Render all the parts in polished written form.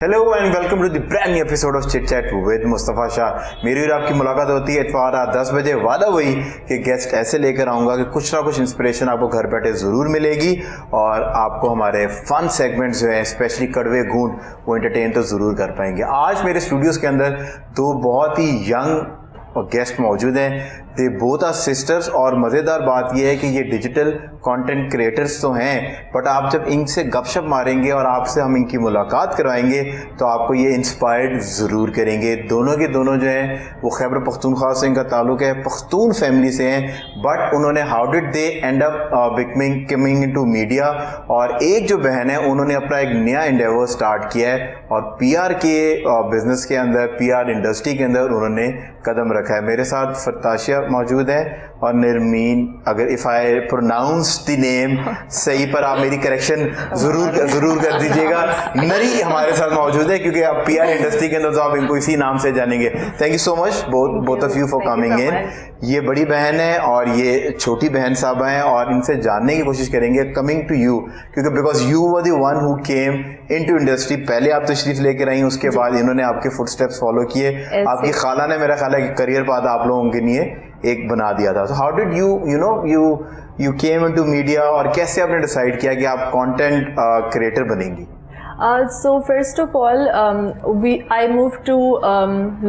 Hello and welcome to the brand new episode of chit chat with Mustafa Shah. मेरी और आपकी मुलाकात होती है इतवार रात 10 बजे। वादा वही कि गेस्ट ऐसे लेकर आऊँगा कि कुछ ना कुछ इंस्पिरेशन आपको घर बैठे ज़रूर मिलेगी और आपको हमारे फन सेगमेंट्स जो हैं स्पेशली कड़वे घूंट वो एंटरटेन तो ज़रूर कर पाएंगे। आज मेरे स्टूडियोज़ के अंदर दो बहुत ही यंग और गेस्ट मौजूद हैं। दे बोथ आर सिस्टर्स और मज़ेदार बात यह है कि ये डिजिटल कंटेंट क्रिएटर्स तो हैं, बट आप जब इनसे गपशप मारेंगे और आपसे हम इनकी मुलाकात करवाएंगे तो आपको ये इंस्पायर्ड ज़रूर करेंगे। दोनों के दोनों जो हैं वो खैबर पख्तूनख्वा से इनका ताल्लुक़ है, पख्तून फैमिली से हैं, बट उन्होंने how did they and up coming into media. और एक जो बहन है उन्होंने अपना एक नया इंडेवर स्टार्ट किया है और पीआर के बिज़नेस के अंदर, पीआर इंडस्ट्री के अंदर उन्होंने कदम रखा है। मेरे साथ फरताशिया मौजूद है और नरमीन, अगर if I pronounce the name सही पर आप मेरी करेक्शन ज़रूर कर दीजिएगा। नरी हमारे साथ मौजूद है क्योंकि आप पीआर इंडस्ट्री के अंदर तो आप इनको इसी नाम से जानेंगे। Thank you so much both of you for coming in. ये बड़ी बहन है और ये छोटी बहन साहबा हैं और इनसे जानने की कोशिश करेंगे कमिंग टू यू, क्योंकि because you were the one who came into industry. पहले आप तशरीफ लेकर आई, उसके बाद इन्होंने आपके फुटस्टेप्स फॉलो किए। आपकी खाला ने मेरा ख्याल है कि करियर पाथ आप लोगों के लिए एक बना दिया था। तो how did you came into media और कैसे आपने डिसाइड किया कि आप कंटेंट क्रिएटर बनेंगी? So first of all, I moved to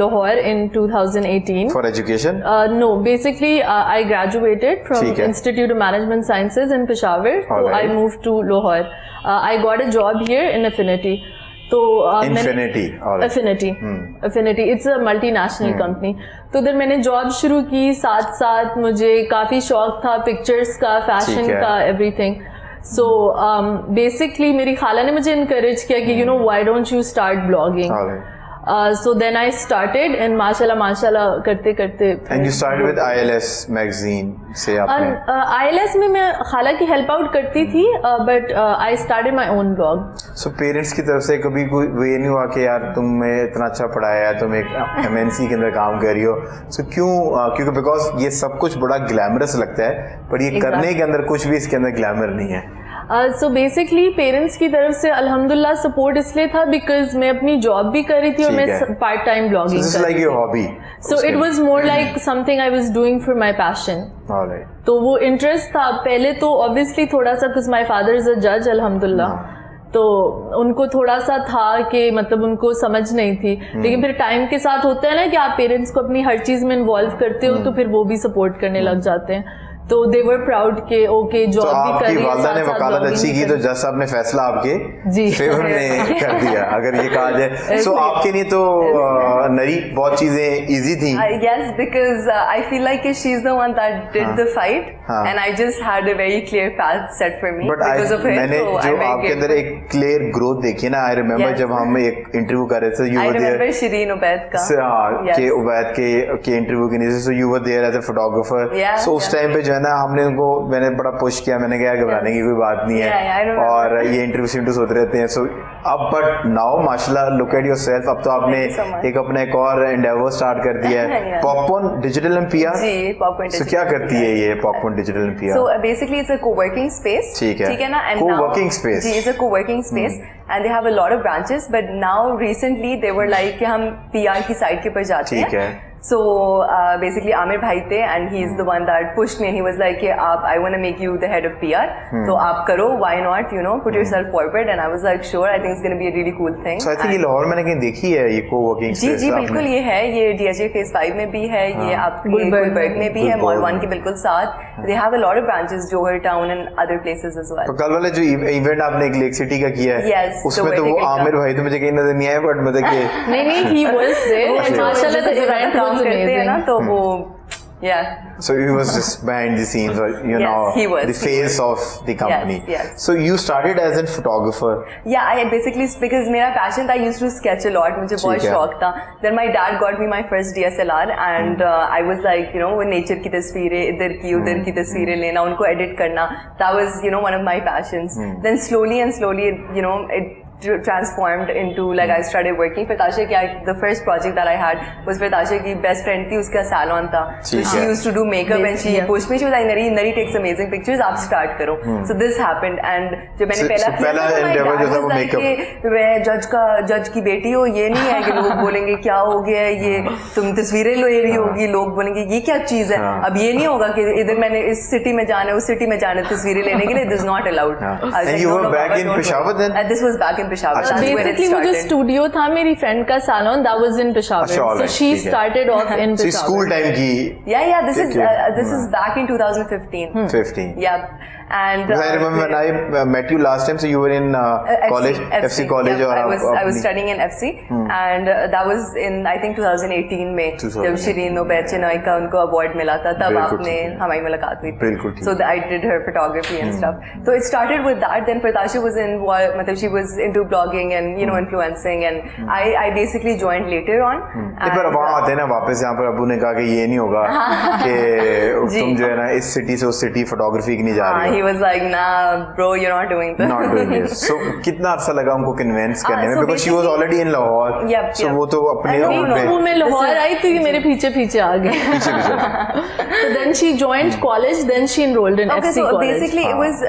Lahore in 2018. For education? No, basically I graduated from Institute of Management Sciences in Peshawar. So I moved to Lahore. I got a job here in Affinity. तो Affinity it's a multinational company. तो उधर मैंने job शुरू की, साथ साथ मुझे काफ़ी शौक था पिक्चर्स का, फैशन का, एवरीथिंग। सो बेसिकली मेरी खाला ने मुझे इनकरेज किया कि you know why don't you start blogging. So then I started and माशाल्लाह करते करते। And you started with ILS magazine से आपने? ILS में मैं खाला की हेल्प आउट करती थी, but I started my own blog. So parents की तरफ से कभी कोई ये नहीं हुआ कि यार तुम्हें इतना अच्छा पढ़ाया है, तुम एक MNC के अंदर काम कर रही हो, so क्योंकि बिकॉज ये सब कुछ बड़ा ग्लैमरस लगता है पर ये करने के अंदर कुछ भी इसके अंदर ग्लैमर नहीं है। सो बेसिकली पेरेंट्स की तरफ से अल्हम्दुलिल्लाह सपोर्ट इसलिए था बिकॉज मैं अपनी जॉब भी कर रही थी और मैं पार्ट टाइम ब्लॉगिंग कर रही थी। So it was more like something I was doing for my passion. तो वो इंटरेस्ट था पहले तो ऑब्वियसली थोड़ा सा, because my father is a जज अल्हम्दुलिल्लाह, तो उनको थोड़ा सा था कि मतलब उनको समझ नहीं थी। लेकिन फिर टाइम के साथ होता है ना कि आप पेरेंट्स को अपनी हर चीज में इन्वॉल्व करते हो तो फिर वो भी सपोर्ट करने लग जाते हैं। तो दे वर प्राउड के ओके जॉब भी कर रही है, वालदा ने वकालत अच्छी की तो जस्ट आपने फैसला आपके फेवर में कर दिया अगर ये कहा जाए। सो आपके लिए तो नरी बहुत चीजें इजी थी। Yes, because I feel like she is the one that did the fight and I just had a very clear path set for me because of it. मैंने जो आपके अंदर एक क्लियर ग्रोथ देखी ना, आई रिमेंबर जब हम एक इंटरव्यू कर रहे थे, you were there, Shireen Ubaid का के उबैद के इंटरव्यू के नीचे, so you were there as a photographer. So उस टाइम पे जो है ना हमने उनको, मैंने बड़ा पुश किया, मैंने कहा घबराने की कोई बात नहीं है और ये इंटरव्यूज होते रहते हैं। सो अब बट नाउ माशाल्लाह लुक एट योरसेल्फ, अब तो आपने एक अपना एक और एंडेवर स्टार्ट कर दिया है, पॉपकॉर्न डिजिटल एंड पीआर। जी, पॉपकॉर्न। सो क्या करती है ये popcorn digital and PR? So basically it's a coworking space. ठीक है ना, एंड कोवर्किंग स्पेस। जी, it's a coworking space and they have a lot of branches, but now recently they were like कि हम पीआर की side के ऊपर जाते हैं। ठीक है। So basically आमिर भाई थे and he is the one that pushed me and he was like कि आप, I want to make you the head of PR, तो आप करो, why not, you know, put yourself forward, and I was like sure, I think it's going to be a really cool thing. So I think ये लाहौर मैंने कहीं देखी है ये co-working space। जी बिल्कुल, ये है, ये DHA Phase 5 में भी है, ये आपके गुलबर्ग में भी है, मॉल 1 के बिल्कुल साथ। They have a lot of branches, Johor Town and other places as well। तो कल वाले जो इवेंट आपने एक लेक सिटी का किया है, उसमें तो वो आमिर भाई तो मुझे कहीं नजर नहीं आया, बट मतलब कि नहीं he was there माशाल्लाह से इवेंट काम करते हैं ना तो वो So he was just behind the scenes, or you know, the face of the company. Yes. So you started as a photographer. Yeah, I basically, because मेरा passion था, I used to sketch a lot, मुझे बहुत शौक था। Then my dad got me my first DSLR and I was like, you know, वो nature की तस्वीरें, इधर की उधर की तस्वीरें लेना, उनको edit करना, that was, you know, one of my passions. Then slowly, you know, it transformed into like I started working. फिर ताशा क्या, the first project that I had was फिर ताशा की best friend थी, उसका salon था. So she used to do makeup and she pushed me. She was like, Nari takes amazing pictures. आप start करो. So this happened and जब मैंने पहला endeavor जो था वो makeup. मैं जज की बेटी हो, ये नहीं है कि लोग बोलेंगे क्या हो गया है, ये तुम तस्वीरें ले रही होगी, लोग बोलेंगे ये क्या चीज है. अब ये नहीं होगा कि इधर मैंने इस सिटी में जाना है, उस सिटी में जाना है तस्वीरें लेने के लिए. This is not allowed. And you were back in Peshawar then? This was back in Peshawar. That's where it Basically वो जो started. स्टूडियो था मेरी फ्रेंड का salon, that was in Peshawar. So she started off in So Peshawar. school time की. Yeah. This is back in 2015. 15. Yeah. And Because I remember when I met you last time, so you were in college, FC college, yeah, or I was studying in FC, and that was in I think 2018 में जब शिरीन और बेचनोई का उनको award मिला था, तब आपने हमारी मुलाकात हुई थी. So I did her photography and stuff. So it started with that. Then Pratasha was in, मतलब she was into blogging and influencing, and I basically joined later on. पर वहाँ आते हैं ना वापस, यहाँ पर अबू ने कहा कि ये नहीं होगा कि तुम जो है ना इस सिटी से उस सिटी फोटोग्राफी की नहीं जा रही हो. He was like, nah, bro, you're not doing this. Not doing this. So कितना अर्सा लगा उनको कन्विंस करने में, because she was already in Lahore. So वो तो अपने वो मैं लाहौर आई तो ये मेरे पीछे आ गए. So then she joined college, then she enrolled in FC so college. Basically it was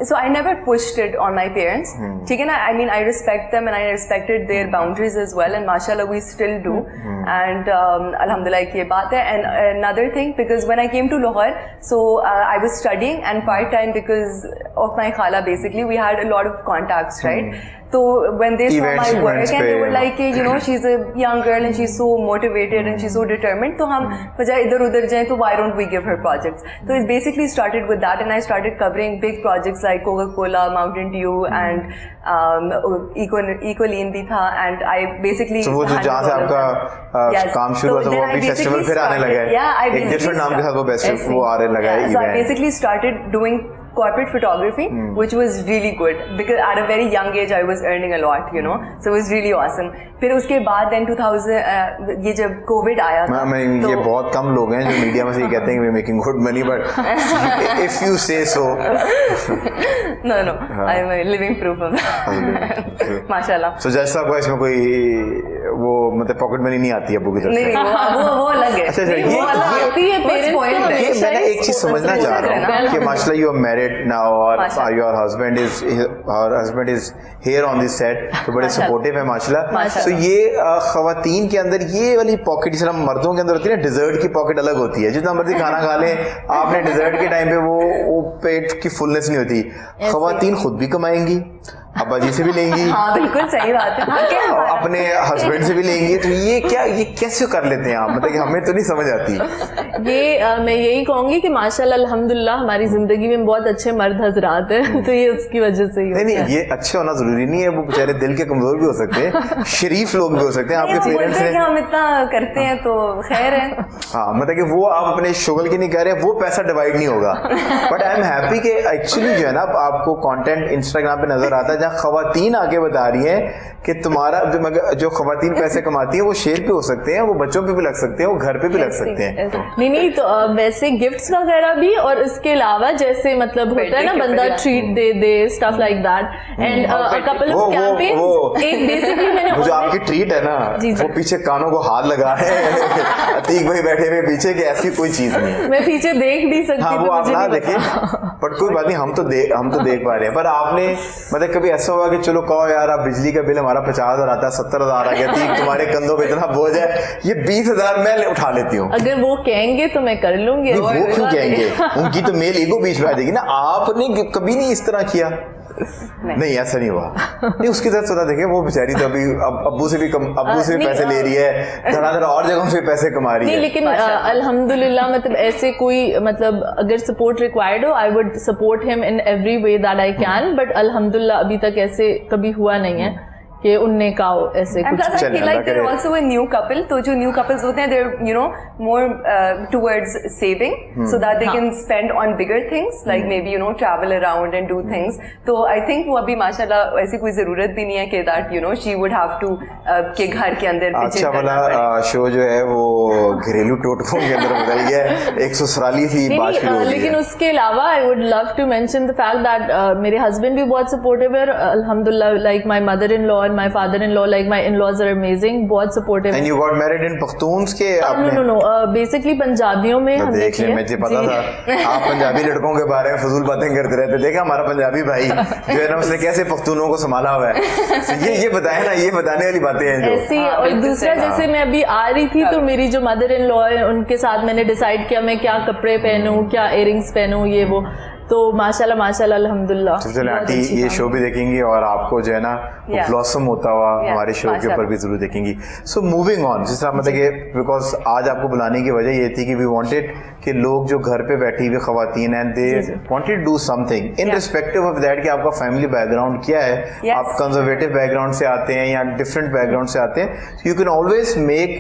so I never pushed it on my parents. ठीक है ना? I mean I respect them and I respected their boundaries as well, and mashallah we still do. And alhamdulillah ये बात है. And another thing, because when I came to Lahore, so I was studying and part-time because of my khala, basically we had a lot of contacts, right? So when they saw my work and they were like, she's a young girl and she's so motivated and she's so determined, तो हम बजाय इधर उधर जाएं, तो why don't we give her projects? So it basically started with that, and I started covering big projects like Coca-Cola, Mountain Dew, and Ecoline भी था, and I basically. So वो जो जहाँ से आपका काम शुरू हुआ था, वो अभी फेस्टिवल फिर आने लगा है. एक डिफरेंट नाम के साथ वो फेस्टिवल वो आने लगा है. So I basically started doing corporate photography, which was really good because at a very young age I was earning a lot, so it was really awesome. फिर उसके बाद then 2000 ये जब COVID आया था, तो ये बहुत कम लोग हैं जो मीडिया में से ये कहते हैं कि we're making good money, but if you say so. No, I am a living proof of that. माशाल्लाह. So जैसा आपको इसमें कोई वो मतलब पॉकेट मनी नहीं आती है अबू की तरफ से? नहीं, वो अलग है. अच्छा ये मैंने एक चीज समझना चाह रहा हूँ कि माशाल्लाह you are married now और your husband is here on this set, तो बड़े सपोर्टिव है माशाल्लाह. तो ये खवातीन के अंदर ये वाली पॉकेट जिस तरह मर्दों के अंदर होती है ना, डिजर्ट की पॉकेट अलग होती है. जितना मर्जी खाना खा लें आपने, डिजर्ट के टाइम पे वो पेट की फुलनेस नहीं होती. खवातीन खुद भी कमाएंगी, अब्बा जी से भी लेंगी, हाँ बिल्कुल सही बात है, अपने हस्बैंड से भी लेंगी. तो ये कैसे कर लेते हैं आप? मतलब कि हमें तो नहीं समझ आती. मैं यही कहूंगी कि माशाल्लाह अल्हम्दुलिल्लाह हमारी जिंदगी में बहुत अच्छे मर्द हजरात हैं, तो ये उसकी वजह से ही नहीं ये अच्छे होना जरूरी नहीं है, वो बेचारे दिल के कमजोर भी हो सकते हैं, शरीफ लोग भी हो सकते हैं. आपके पेरेंट्स ने हम इतना करते हैं तो खैर है. हाँ मतलब कि वो आप अपने शुगल की नहीं कह रहे, वो पैसा डिवाइड नहीं होगा. बट आई एम हैप्पी कि एक्चुअली जो है ना आपको कंटेंट इंस्टाग्राम पे नजर आता है जहाँ खवातीन आके बता रही हैं कि तुम्हारा जो खवातीन पैसे कमाती है वो शेयर पे हो सकते हैं, वो बच्चों पे भी लग सकते हैं, वो घर पे भी लग सकते हैं. नहीं तो वैसे गिफ्ट्स वगैरह भी, और इसके अलावा जैसे मतलब होता है ना बंदा treat they stuff like that, and a couple of campaigns. एक बेसिकली मैंने जो आपकी ट्रीट है ना वो पीछे कानों को हाथ लगा है अतीक भाई बैठे हुए पीछे, कि ऐसी कोई चीज नहीं है. मैं पीछे देख नहीं सकती. हाँ वो आप ना देखें, बट कोई बात नहीं, हम तो देख पा रहे हैं. पर आपने मतलब कभी ऐसा हुआ कि चलो कहो यार आप बिजली का बिल हमारा 50,000 आता है, 70,000 आ गया, ठीक तुम्हारे कंधों पे इतना बोझ है, ये 20,000 मैं उठा लेती हूँ. अगर वो कहेंगे तो मैं कर लूंगी. वो क्यों कहेंगे? उनकी तो मेल ईगो बीच में आ जाएगी ना. आपने कभी नहीं इस तरह किया? नहीं ऐसा नहीं हुआ. नहीं उसकी तरफ सोचा देखे, वो बेचारी तो अभी अब्बू से भी पैसे ले रही है, धड़ाधड़ और जगहों से पैसे कमा रही है. लेकिन अल्हम्दुलिल्लाह मतलब ऐसे कोई मतलब अगर सपोर्ट रिक्वायर्ड हो, I would support him in every way that I can, but अल्हम्दुलिल्लाह अभी तक ऐसे कभी हुआ नहीं है कि उनने काओ ऐसे And कुछ plus, I feel like they're also a new couple. तो जो new couples होते हैं, they're more towards saving, so that they can spend on bigger things, like maybe travel around and do things. तो I think वो अभी माशाल्लाह ऐसी कोई जरूरत भी नहीं है कि that she would have to के घर के अंदर अच्छा वाला शो जो है वो घरेलू टोटकों के अंदर बदल गया है, एक ससुराली सी बात शुरू हो गई है। लेकिन उसके अलावा I would love to mention the fact that मेरे husband भी बहुत supportive है, अल्हम्दुलिल्लाह, like my mother-in-law and my father-in-law, like my in-laws are amazing, बहुत supportive। And you got married in पख्तून्स के? No, basically पंजाबियों में हमने देख लिया, मुझे पता था आप पंजाबी लड़कों के बारे में फजूल बातें करते रहते। देखा हमारा पंजाबी भाई जो है ना, उसने कैसे पख्तूनों को संभाला हुआ है। ये बताया ना, ये बताने वाली बातें हैं जो ऐसी। और दूसरा, जैसे मैं अभी आ रही थी तो मेरी जो मदर इन लॉ है उनके साथ मैंने डिसाइड किया मैं क्या कपड़े पहनूं, क्या इयरिंग्स पहनूं, ये वो। तो माशाल्लाह अल्हम्दुलिल्लाह। चलो आंटी ये शो भी देखेंगी और आपको जो है ना ब्लॉसम होता हुआ हमारे शो के ऊपर भी जरूर देखेंगी। सो मूविंग ऑन, जिस तरह मतलब कि बिकॉज आज आपको बुलाने की वजह ये थी कि वी वांटेड कि लोग जो घर पे बैठी हुई खवातीन and they wanted do something in respective of that कि आपका फैमिली बैकग्राउंड क्या है, आप कंजर्वेटिव बैकग्राउंड से आते हैं या डिफरेंट बैकग्राउंड से आते हैं, you can always make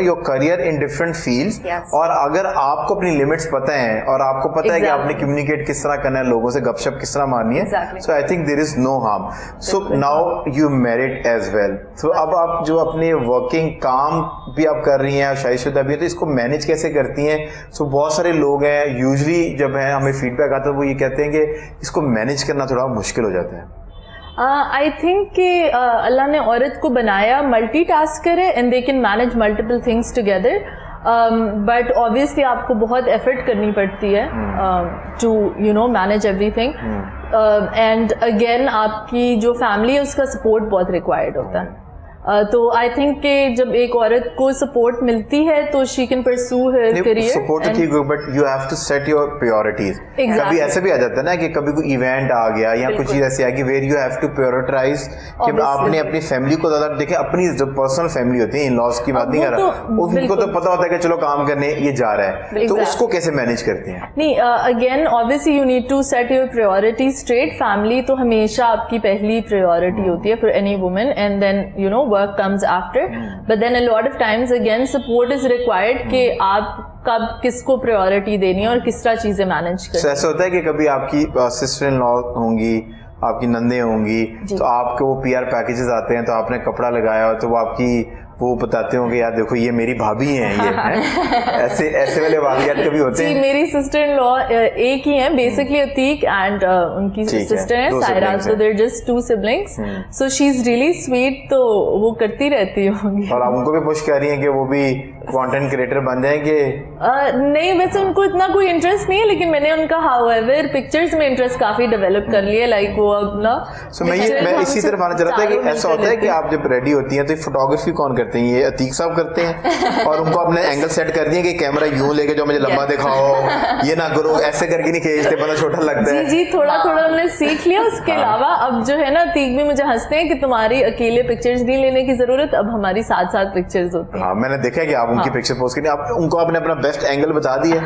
your career in different fields. और अगर आपको अपनी लिमिट्स पता है और आपको पता है कि आपने कम्युनिकेट किस तरह करना है, लोगों से गपशप किस तरह मारनी है, so I think there is no harm. So now you married as well, तो अब आप जो अपने वर्किंग काम भी आप कर रही हैं और शादीशुदा भी है, तो इसको मैनेज कैसे करती हैं? सो बहुत सारे लोग हैं यूजली जब है हमें फीडबैक आता है वो ये कहते हैं कि इसको मैनेज करना थोड़ा मुश्किल हो जाता है। आई थिंक कि अल्लाह ने औरत को बनाया मल्टीटास्कर है and they can manage multiple things together, but obviously आपको बहुत एफर्ट करनी पड़ती है to manage everything. And again आपकी जो फैमिली है उसका सपोर्ट बहुत रिक्वायर्ड होता है। तो आई थिंक कि जब एक औरत को सपोर्ट मिलती है तो she can pursue her career. Support तो ठीक है, but you have to set your priorities. कभी ऐसे भी आ जाता है ना कि कभी कोई इवेंट आ गया या कुछ चीज ऐसी आ गई where you have to prioritize कि आपने अपनी फैमिली को ज्यादा देखे, अपनी जो पर्सनल फैमिली होती है, इन लॉज की बात नहीं कर रहा, उनको तो पता होता है कि चलो काम करने ये जा रहा है, तो उसको कैसे मैनेज करती हैं? नहीं, again obviously you need to set your priority straight. Family तो हमेशा आपकी पहली प्रायोरिटी होती है for any woman, and then work comes after, but then a lot of times again support is required कि आप कब किसको प्रायोरिटी देनी है और किस तरह चीजें मैनेज करनी। ऐसा होता है कि कभी आपकी सिस्टर इन लॉ होंगी, आपकी नंदे होंगी, तो आपके वो पीआर पैकेजेस आते हैं, तो आपने कपड़ा लगाया हो तो वो आपकी वो बताते होंगे यार देखो ये मेरी भाभी हैं, ये है। ऐसे वाले वाक़यात कभी होते हैं? मेरी सिस्टर इन लॉ एक ही है बेसिकली, अतीक, एंड उनकी सिस्टर है Saira, so they're just 2 siblings, so she is really sweet, तो वो करती रहती होंगी। और आप उनको भी पुश कर रही हैं कि वो भी कंटेंट क्रिएटर बन जाएंगे? नहीं, वैसे उनको इतना कोई इंटरेस्ट नहीं है, लेकिन मैंने उनका हाउएवर पिक्चर्स में इंटरेस्ट काफी डेवलप कर लिया, लाइक वो अपना। सो मैं इसी तरफ आना चाह रहा था कि ऐसा होता है कि आप जब रेडी होती हैं तो फोटोग्राफी कौन करते हैं? ये अतीक साहब करते हैं और उनको अपने एंगल सेट कर दिए कि कैमरा यूं लेके जो मुझे लंबा दिखाओ, ये ना करो, ऐसे करके नहीं खींचते, बड़ा छोटा लगता है। जी थोड़ा हमने सीख लिया। उसके अलावा अब जो है ना, अतीक भी मुझे हंसते हैं कि तुम्हारी अकेले पिक्चर्स नहीं लेने की जरूरत, अब हमारी साथ साथ पिक्चर्स होती हैं। हाँ, मैंने देखा कि आप उनकी पिक्चर पोस्ट करिए, आप उनको आपने अपना बेस्ट एंगल बता दिया,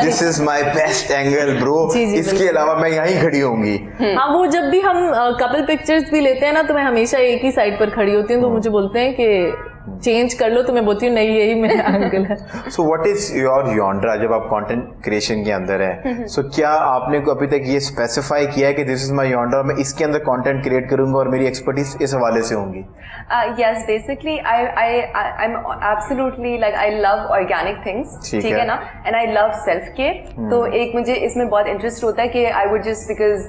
this is my best angle bro, इसके अलावा मैं यहीं खड़ी होंगी। हाँ, वो जब भी हम कपल पिक्चर्स भी लेते हैं ना, तो मैं हमेशा एक ही साइड पर खड़ी होती हूँ, तो मुझे बोलते हैं कि चेंज कर लो, तो मैं बोलती हूँ नहीं यही मेरा एंगल है। So what is your genre जब आप कंटेंट क्रिएशन के अंदर है? सो क्या आपने अभी तक ये स्पेसिफाई किया है कि दिस इज माय जॉनरा, मैं इसके अंदर कंटेंट क्रिएट करूंगा और मेरी एक्सपर्टीज इस हवाले से होंगी? Yes, basically I'm absolutely like I love organic things, ठीक है ना, and I love self care। तो एक मुझे इसमें बहुत इंटरेस्ट होता है कि I would just because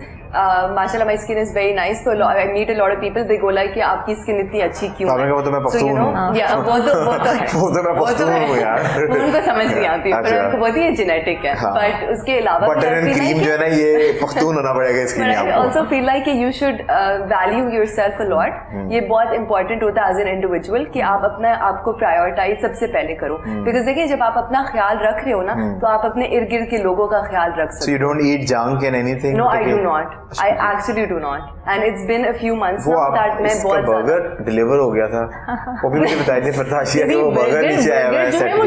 माशाल्लाह my skin is very nice, so I meet a lot of people, they go like कि आपकी स्किन इतनी अच्छी क्यों है? वो तो मैं पख्तून हूँ। वो तो है। वो तो मैं पख्तून हूँ यार। उनको समझ नहीं आती, पर उनको बहुत ही जेनेटिक है। बट उसके अलावा बटर एंड क्रीम जो है ना, ये पख्तून होना पड़ेगा इसके लिए आपको। I also feel like you should value yourself a lot। ये बहुत important होता है as an individual कि आप अपना आपको प्रायोरिटाइज सबसे पहले करो, बिकॉज देखिए जब आप अपना ख्याल रख रहे हो ना, तो आप अपने इर्द गिर्द के लोगों का ख्याल रख सकते हो। So you don't eat junk and anything? No, I do not। I actually do not, and it's been a few months वो now that आप मैं इसका बहुत बर्गर डिलीवर हो गया था, वो भी मुझे बताई नहीं पता आशिया कि वो बर्गर नीचे आया हुआ है जो है वो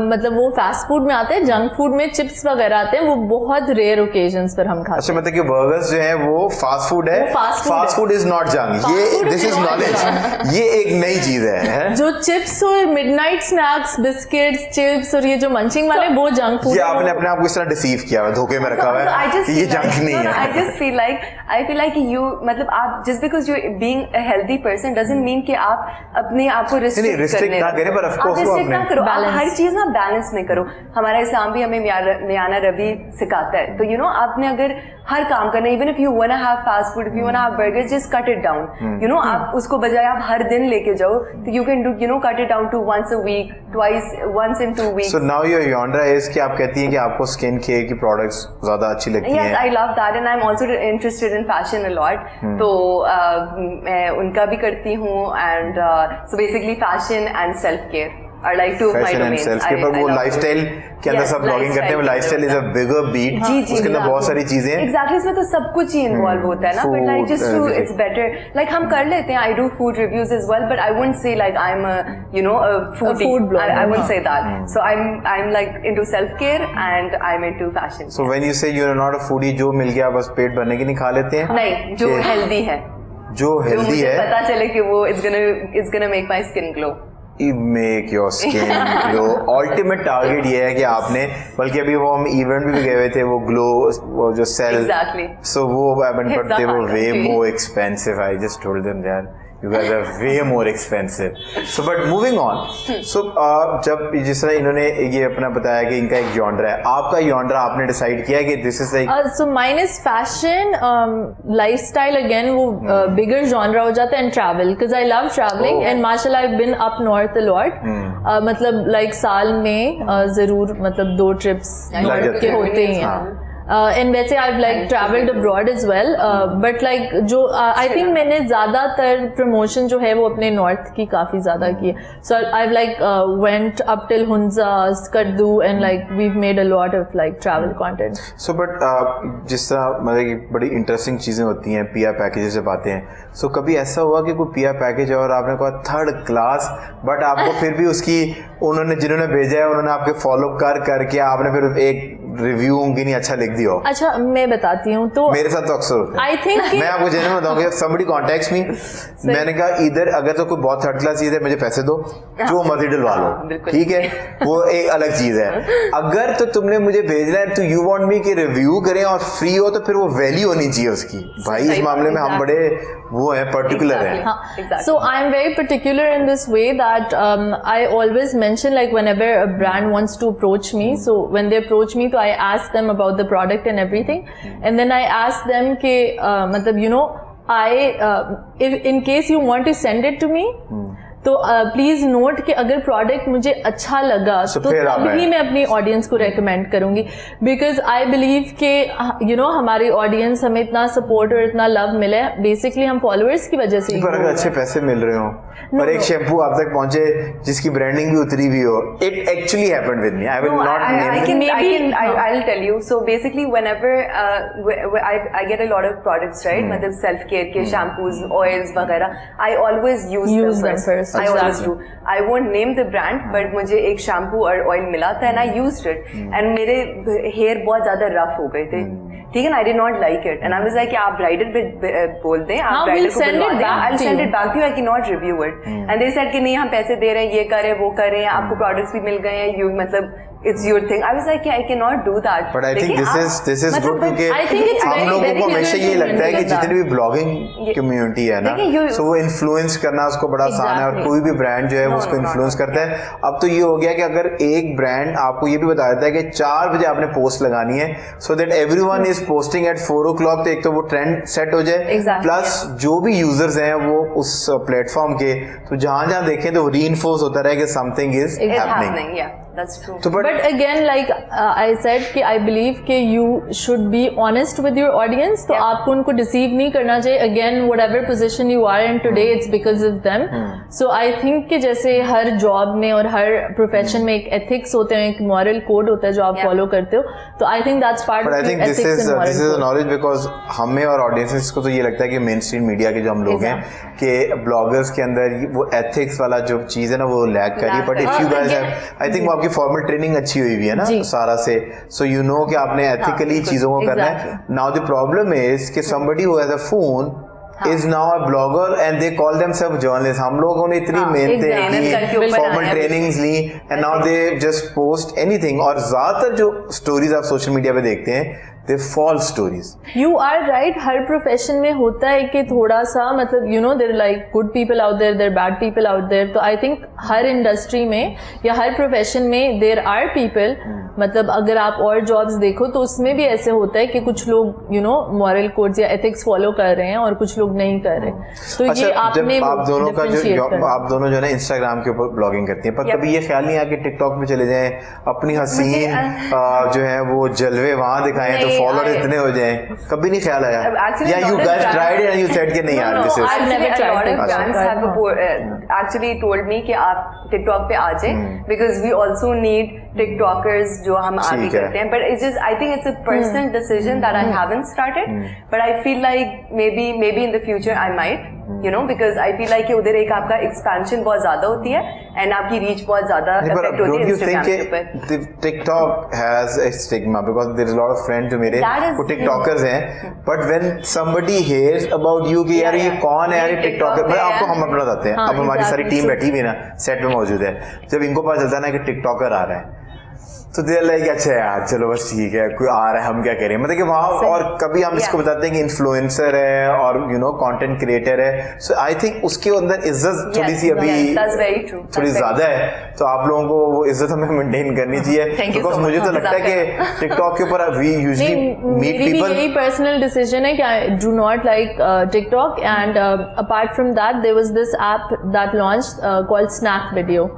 मतलब वो फास्ट फूड में आते हैं, जंक फूड में चिप्स वगैरह आते हैं, वो बहुत रेयर ओकेजन्स पर हम खाते अच्छा हैं। मतलब कि बर्गर्स जो है वो फास्ट फूड है, fast food is not junk, ये दिस इज नॉलेज, ये एक नई चीज है। जो चिप्स और मिडनाइट स्नैक्स, बिस्किट्स, चिप्स और ये जो मंचिंग वाले वो जंक फूड ये है। आपने अपने आप को इस तरह डिसीव किया हुआ, धोखे में रखा हुआ है कि ये जंक नहीं है। I just feel like you मतलब आप just because you being a healthy person doesn't mean कि आप अपने आप को restrict ना करें, पर of course restrict ना करो, आप balance। हर चीज ना बैलेंस में करो। हमारा इस्लाम भी हमें मियाना रबी सिखाता है, तो you know आपने अगर हर काम करना, even if you wanna have fast food, if you wanna have burgers, just cut it down, you know आप उसको बजाय आप हर दिन लेके जाओ, तो you can do, you know, cut it down to once a week, twice, once in 2 weeks. So now your genre is कि आप कहती हैं कि आपको स्किन केयर की प्रोडक्ट्स ज्यादा अच्छी लगती हैं। Yes, I love that and I'm also interested in fashion a lot. तो मैं उनका भी करती हूँ and so basically fashion and self care are like two of my fashion and domains. Self care, पर वो लाइफस्टाइल के अंदर Yes, सब ब्लॉगिंग करते हैं, lifestyle is a bigger beat, उसके अंदर बहुत सारी चीजें हैं। Exactly, इसमें तो सब कुछ ही इन्वॉल्व होता है ना, but like just to it's better, like हम कर लेते हैं, I do food reviews as well, but I wouldn't say like I'm a, you know, a foodie. food blogger. I wouldn't say that. So I'm like into self care and I'm into fashion. So when you say you're not a foodie, जो मिल गया बस पेट भरने की नहीं खा लेते हैं? नहीं, जो हेल्दी है, जो हेल्दी मुझे है, पता चले कि वो it's gonna make my skin glow. Make your skin glow. Ultimate target ये है कि आपने, बल्कि अभी वो हम इवेंट भी गए हुए थे, वो ग्लो, वो जो सेल, Exactly. सो वो बट दे वो वे Exactly. More expensive. I just told them that you guys are way more expensive. So but moving on, so जब जिस तरह इन्होंने ये अपना बताया कि इनका एक जॉनरा है, आपका जॉनरा आपने डिसाइड किया कि this is like so mine is fashion, lifestyle again वो bigger genre हो जाता है, and travel because I love traveling and mashallah I've been up north a lot. मतलब like साल में जरूर मतलब 2 trips north के होते ही हैं। And वैसे I've like traveled abroad as well, but like जो I think मैंने ज़्यादातर promotion जो है वो अपने north की काफ़ी ज़्यादा की है। So I've like went up till Hunza, Skaddu and like we've made a lot of like travel content. So but जिस तरह मतलब कि बड़ी इंटरेस्टिंग चीज़ें होती हैं, पीआर पैकेजेस जब आते हैं, सो कभी ऐसा हुआ कि कोई पीआर पैकेज है और आपने कहा 3rd क्लास, बट आपको फिर भी उसकी उन्होंने जिन्होंने भेजा है उन्होंने आपके फॉलो करके आपने फिर एक रिव्यू उनकी नहीं अच्छा लिख दिया हो? अच्छा मैं बताती हूँ, तो मेरे साथ तो अक्सर होता है। I think मैं आपको जेन्युइन बताऊंगा, somebody contacts me, मैंने कहा इधर अगर तो कोई बहुत 3rd क्लास चीज है मुझे पैसे दो, जो मर्जी डलवा लो, ठीक है, वो एक अलग चीज है। अगर तो तुमने मुझे भेजना है तो यू वांट मी कि रिव्यू करें और फ्री हो, तो फिर वो वैल्यू होनी चाहिए उसकी। भाई इस मामले में हम बड़े वो है पर्टिकुलर है। Exactly. So I'm very particular in this way that I always mention like whenever a brand wants to approach me, so when they approach me, so I ask them about the product and everything, and then I ask them कि मतलब you know if in case you want to send it to me, तो please note कि अगर product मुझे अच्छा लगा तो तभी मैं अपनी ऑडियंस को रेकमेंड करूंगी, बिकॉज आई बिलीव कि यू नो हमारी ऑडियंस हमें इतना सपोर्ट और इतना लव मिले बेसिकली हम फॉलोअर्स की वजह से। पर अगर अच्छे पैसे मिल रहे हो और एक शैम्पू आप तक पहुंचे जिसकी ब्रांडिंग भी उतरी भी हो, it actually happened with me. I will not I'll tell you. So basically whenever I get a lot of products, right, मतलब self care के shampoos, oils वगैरह, I always use them first. I always do. I won't name the brand, but मुझे एक shampoo और oil मिला था and I used it, and मेरे hair बहुत ज्यादा रफ हो गए थे, ठीक है ना, I did not like it, and I was like आप ब्राइडल पे बोल दें, आप ब्राइडल को बुलवा दें, I'll send it back to you, I cannot review it, and they said कि नहीं हम पैसे दे रहे हैं, ये कर रहे हैं, वो कर रहे हैं, आपको प्रोडक्ट्स भी मिल गए हैं, you मतलब it's your thing. I was like I cannot do that. But I think this is good क्योंकि हम लोगों को हमेशा ये लगता है कि जितनी भी ब्लॉगिंग कम्युनिटी है ना, सो वो इन्फ्लुएंस करना उसको बड़ा आसान है, और कोई भी ब्रांड जो है वो उसको इन्फ्लुएंस करता है। अब तो ये हो गया कि अगर एक ब्रांड आपको ये भी बता देता है कि 4 बजे आपने पोस्ट लगानी है, so that everyone is posting at 4 o'clock, तो एक तो वो ट्रेंड सेट हो जाए, प्लस जो भी यूजर्स हैं वो उस प्लेटफॉर्म के तो जहां देखें तो रीइंफोर्स होता रहे कि something is happening. that's true. तो But again, like I said कि I believe कि you should be honest with your audience. तो आपको उनको deceive नहीं करना चाहिए. Again, whatever position you are in today, it's because of them. So I think कि जैसे हर job में और हर profession में एक ethics होते हैं, एक moral code होता है जो आप follow करते हो. तो I think that's part But of I think your this ethics is and moral this is a code. knowledge because हमें और audiences को तो ये लगता है कि mainstream media के जो हम लोग हैं कि bloggers के अंदर वो ethics वाला जो चीज़ है ना वो lack करी. But if you guys have, I think वो आपकी formal training अच्छी हुई है ना सारा से, so you know कि आपने ethically चीज़ों को करना है. Now the problem is कि somebody who has a phone is now a blogger and they call themselves journalists. हम लोगों ने इतनी मेहनतें की, formal trainings Lee, and now they just post anything. और ज़्यादातर जो stories आप social media पे देखते हैं they false stories. You are right. Her profession में होता है कि थोड़ा सा मतलब you know there are like good people out there, there are bad people out there. तो I think हर industry में या हर profession में there are people. मतलब अगर आप और jobs देखो तो उसमें भी ऐसे होता है कि कुछ लोग you know moral codes या ethics follow कर रहे हैं और कुछ लोग नहीं कर रहे. तो ये आपने आप दोनों का जो आप दोनों जो है ना Instagram के ऊपर ब्लॉगिंग करती हैं, पर कभी ये ख्याल नहीं आया कि TikTok पे चले जाएं, अपनी हसीन जो है वो जलवे वहाँ दिखाएं तो फॉलोअर इतने हो जाएं? कभी नहीं ख्याल आया? या you guys tried it and you said कि नहीं यार this is. I've never tried. A lot of brands have actually told me कि आप TikTok पे आ जाएं because we also need TikTokers जो हम आगे करते हैं. But it's just I think it's a personal decision that I haven't started. But I feel like maybe in the future I might. You know, because I feel like कि उधर एक आपका expansion बहुत ज़्यादा होती है and आपकी reach बहुत ज़्यादा affect होती है Instagram के ऊपर. TikTok has a stigma because there is a lot of friends जो मेरे वो TikTokers हैं, but when somebody hears about you कि यार ये कौन है यार ये TikToker, मैं आपको हम अपना बताते हैं. अब हमारी सारी टीम बैठी हुई है ना सेट में मौजूद है, जब इनको पता चलता है ना कि TikToker आ रहा है तो दे लाइक अच्छा यार चलो बस ठीक है कोई आ रहा है हम क्या करें. मतलब कि वहाँ और कभी हम इसको बताते हैं कि इन्फ्लुएंसर है और यू नो कंटेंट क्रिएटर है. सो आई थिंक उसके अंदर इज्जत थोड़ी सी अभी थोड़ी ज्यादा है, तो आप लोगों को वो इज्जत हमें मेंटेन करनी चाहिए. बिकॉज मुझे तो लगता है कि टिकटॉक के ऊपर वी यूजुअली मीट पीपल. यही पर्सनल डिसीजन है कि I do not like TikTok and apart from that there was this app that launched called Snack Video.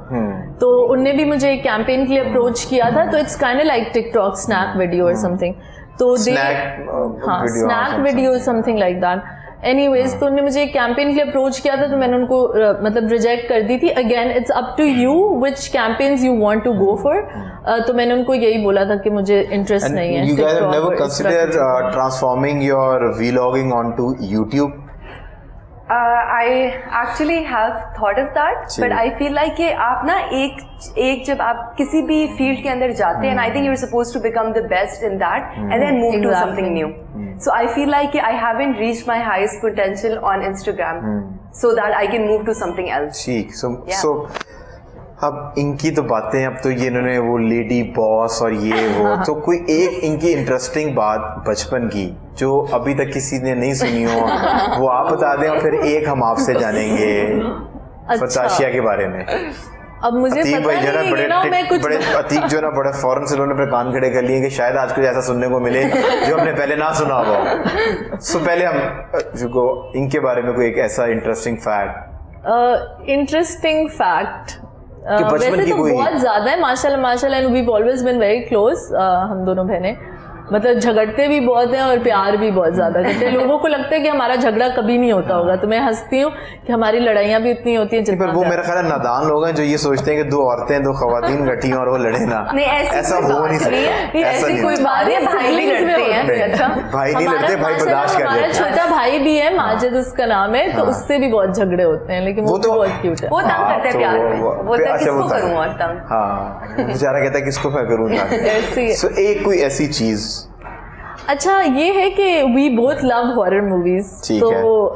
तो उनने भी मुझे एक कैंपेन के लिए अप्रोच किया था. तो it's kind of like TikTok Snack Video और समथिंग. तो Snack Video something like that. Anyways तो उन्होंने मुझे एक कैंपेन के लिए अप्रोच किया था तो मैंने उनको मतलब रिजेक्ट कर दी थी. Again it's up to you which campaigns you want to go for. तो मैंने उनको यही बोला था कि मुझे इंटरेस्ट नहीं है. You guys have never considered transforming your vlogging onto YouTube? I actually have thought of that, but I feel like कि आप ना एक जब आप किसी भी फील्ड के अंदर जाते हैं, and I think you're supposed to become the best in that, and then move to something new. So I feel like I haven't reached my highest potential on Instagram, so that I can move to something else. ठीक. So अब इनकी तो बातें, अब तो ये इन्होंने वो लेडी बॉस और ये वो, तो कोई एक इनकी इंटरेस्टिंग बात बचपन की जो अभी तक किसी ने नहीं सुनी हो वो आप बता दें, और फिर एक हम आपसे जानेंगे फताशिया के बारे में. अब मुझे अतीक भाई जो पता ना नहीं बड़े अतीक जो ना बड़े फौरन से उन्होंने अपने कान खड़े कर लिए कि शायद आज कुछ ऐसा सुनने को मिले जो हमने पहले ना सुना हो. सो पहले हम इनके बारे में कोई एक ऐसा इंटरेस्टिंग फैक्ट वैसे तो बहुत ज्यादा है माशाल्लाह and we have always been very close. हम दोनों बहनें मतलब झगड़ते भी बहुत हैं और प्यार भी बहुत ज्यादा करते हैं. लोगों को लगता है कि हमारा झगड़ा कभी नहीं होता होगा, तो मैं हंसती हूँ कि हमारी लड़ाइयाँ भी उतनी होती हैं. पर वो मेरा ख्याल है नादान लोग हैं जो ये सोचते हैं कि दो औरतें दो खवातीन गठी और वो लड़े ना. ऐसा हो नहीं सकता. ऐसी कोई बात नहीं. भाई भी लड़ते हैं. अच्छा भाई नहीं लड़ते, भाई बर्दाश्त कर लेते हैं. हमारा छोटा भाई भी है माजिद उसका नाम है, तो उससे भी बहुत झगड़े होते हैं, लेकिन वो तो बहुत क्यूट है. वो तंग करते हैं प्यार में. वो किसको करूँ और तंग. हाँ बेचारा कहता है किसको मैं करूँ. सो एक कोई ऐसी चीज. अच्छा ये है कि we both love horror movies. तो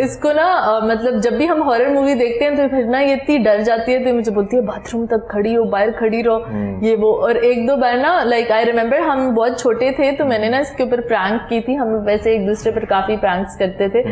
इसको ना मतलब जब भी हम हॉरर मूवी देखते हैं तो फिर ना ये इतनी डर जाती है तो मुझे बोलती है बाथरूम तक खड़ी हो, बाहर खड़ी रहो, ये वो. और एक दो बार ना लाइक आई रिमेम्बर हम बहुत छोटे थे तो मैंने ना इसके ऊपर प्रैंक की थी. हम वैसे एक दूसरे पर काफी प्रैंक्स करते थे.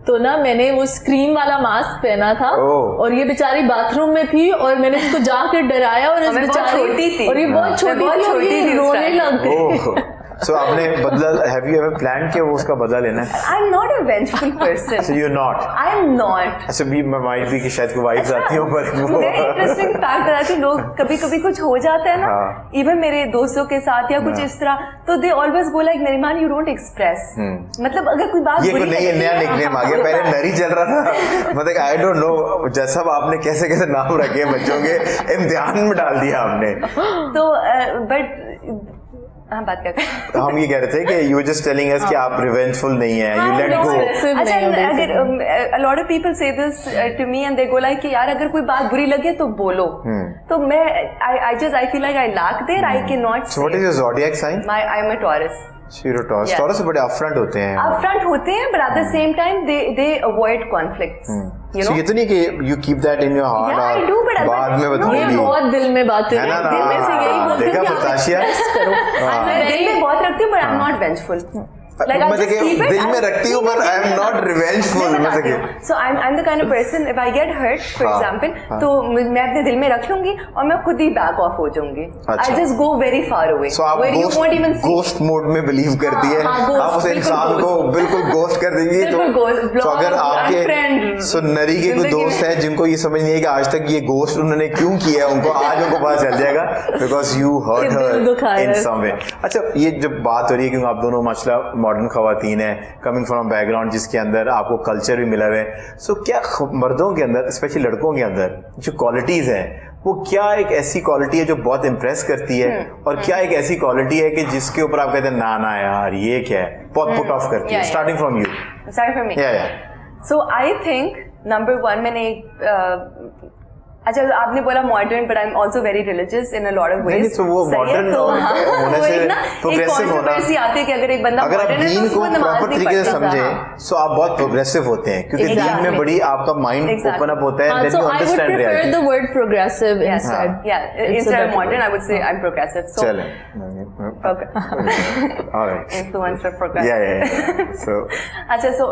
तो ना मैंने वो स्क्रीम वाला मास्क पहना था और ये बेचारी बाथरूम में थी और मैंने इसको जाकर डराया और इस बेचारी और ये बहुत छोटी थी रोने लग गई. So आपने बदला, have you ever planned कि वो उसका बदला लेना है? I'm not a vengeful person. So you're not? I'm not. अच्छा भी might be कि शायद कोई वाइफ्स आती हो पर वो Very interesting fact है कि लोग कभी-कभी कुछ हो जाता है ना, हाँ। even मेरे दोस्तों के साथ या कुछ इस तरह, तो they always go like नरीमान you don't express. मतलब अगर कोई बात ये बुरी कोई नया निकनेम आ गया, पहले नरी चल रहा था, मतलब आई डोंट नो जैसा आपने कैसे कैसे नाम रखे बच्चों के, इम्तिहान में डाल दिया आपने। तो बट हाँ बात क्या हम ये कह रहे थे कि you were just telling us कि आप रिवेंजफul नहीं है, you let go। अच्छा अगर a lot of people say this to me and they go like कि यार अगर कोई बात बुरी लगे तो बोलो, तो मैं I feel like I lack there, I cannot say। So what is your zodiac sign? I'm a Taurus। Taurus, Yes। Taurus बड़े upfront होते हैं। Upfront होते हैं, but at the same time they avoid conflicts। You know? So ये तो नहीं कि you keep that in your heart Yeah, I और do, but बाद में no, ये बताओगी। बहुत दिल में बातें है ना, हैं, दिल में से यही बोलती हूँ देखा कि आप फताशिया? express करो। मैं दिल में बहुत रखती हूँ, but I'm not vengeful। Like I मैं just देखिए keep it, दिल में रखती हूँ पर I am not revengeful। मैं मैं बताती देखिए हूँ। So I'm the kind of person if I get hurt for हाँ, example, हाँ। तो मैं अपने दिल में रख लूंगी और मैं खुद ही back off हो जाऊंगी। अच्छा। I just go very far away So आप where you won't even see। ghost mode में बिलीव करती है, हाँ, ghost, आप उस बिल्कुल इंसान को ghost। बिल्कुल घोस्ट कर देंगी। बिल्कुल ghost, तो block, अगर आपके unfriend, सो नरी के कोई जिंदगी दोस्त में- हैं जिनको ये समझ नहीं है कि आज तक ये घोस्ट उन्होंने क्यों किया है, उनको आज उनको पता चल जाएगा बिकॉज यू हर्ट कि दिल दुखाया हर इन है। सम वे। अच्छा ये जब बात हो रही है क्योंकि आप दोनों माशाल्लाह मॉडर्न खवातीन हैं, कमिंग फ्रॉम बैकग्राउंड जिसके अंदर आपको कल्चर भी मिला हुआ है, सो क्या मर्दों के अंदर स्पेशली लड़कों के अंदर जो क्वालिटीज हैं वो क्या एक ऐसी क्वालिटी है जो बहुत इम्प्रेस करती है और क्या एक ऐसी क्वालिटी है कि जिसके ऊपर आप कहते हैं ना ना यार ये क्या है, बहुत पुट ऑफ करती है? Yeah, starting from you. Sorry for me। या So I think number one मैंने एक अच्छा आपने बोला modern but I am also very religious in a lot of ways. तो वो मॉडर्न होने से प्रोग्रेसिव होना, आती है कि अगर एक बंदा अगर आप मॉडर्न है दीन तो को उसको नमाज प्रॉपर नहीं तरीके से पढ़ता। समझे तो आप बहुत प्रोग्रेसिव होते हैं क्योंकि दीन में बड़ी आपका माइंड ओपन अप होता है, then So you I would understand prefer reality. the word progressive Yes, instead. yeah. It's a Instead of better modern, word. I would say I'm progressive. So चलें, alright, influence for progressive. या सो अच्छा, so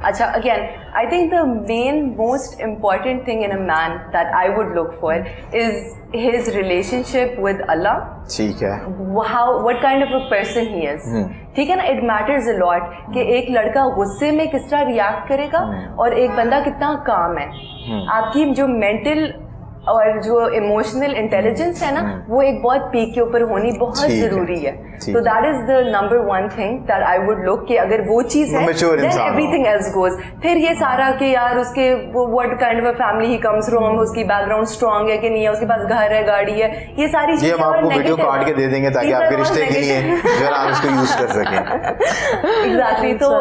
अच्छा again, I think the main most important thing in a man that I would look for is his relationship with Allah. ठीक है, what kind of a person he is. ठीक है ना, it matters a lot कि एक लड़का गुस्से में किस तरह रिएक्ट करेगा और एक बंदा कितना काम है। आपकी जो मेंटल और जो इमोशनल इंटेलिजेंस है ना वो एक बहुत पीक के ऊपर होनी बहुत जरूरी है। तो that is the number one thing that I would look कि अगर वो चीज है देन एवरीथिंग एल्स गोज। फिर ये सारा कि यार उसके what kind of a family he comes from, उसकी बैकग्राउंड स्ट्रांग है कि नहीं है, उसके पास घर है, गाड़ी है, ये सारी चीजें हम आपको वीडियो काट के दे देंगे ताकि आपके रिश्ते के लिए जो है आप इसको यूज कर सकें। एग्जैक्टली। तो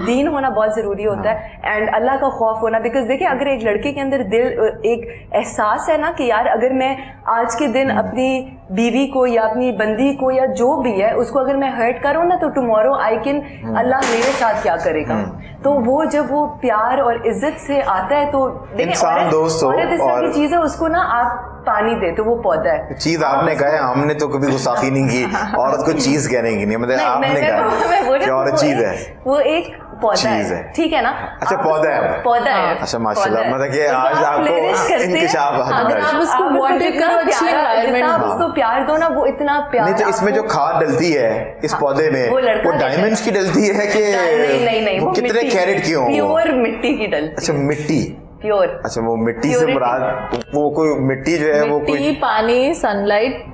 दीन होना बहुत जरूरी होता है एंड अल्लाह का खौफ होना। बिकॉज देखिए अगर एक लड़के के अंदर दिल एक एहसास है ना कि यार अगर मैं आज के दिन अपनी बीवी को या अपनी बंदी को या जो भी है उसको अगर मैं हर्ट करूँ ना तो टुमारो आई कैन, अल्लाह मेरे साथ क्या करेगा। तो वो जब वो प्यार और इज्जत से आता है तो इंसान दोस्त हो औरत इस तरह की चीज है उसको ना आप पानी दे तो वो पौधा है। चीज आपने कहा है, हमने तो कभी गुस्ताखी नहीं की, औरत को चीज कहने की नहीं, मतलब आपने कहा कि औरत चीज है, वो एक पौधा है, ठीक है ना। अच्छा पौधा है, पौधा है। अच्छा माशाल्लाह, मतलब कि आज आपको इंकिशाफ अगर आप उसको वाटर करो, अच्छी एनवायरनमेंट आप उसको प्यार दो ना वो इतना प्यार। नहीं तो इसमें जो खाद डलती है इस पौधे में वो डायमंड्स की डलती है कि नहीं वो कितने कैरेट की होंगी? प्योर मिट्टी की डलती। अच्छा मिट्टी, प्योर। अच्छा वो मिट्टी से मुराद वो कोई मिट्टी जो है वो कोई पानी, सनलाइट,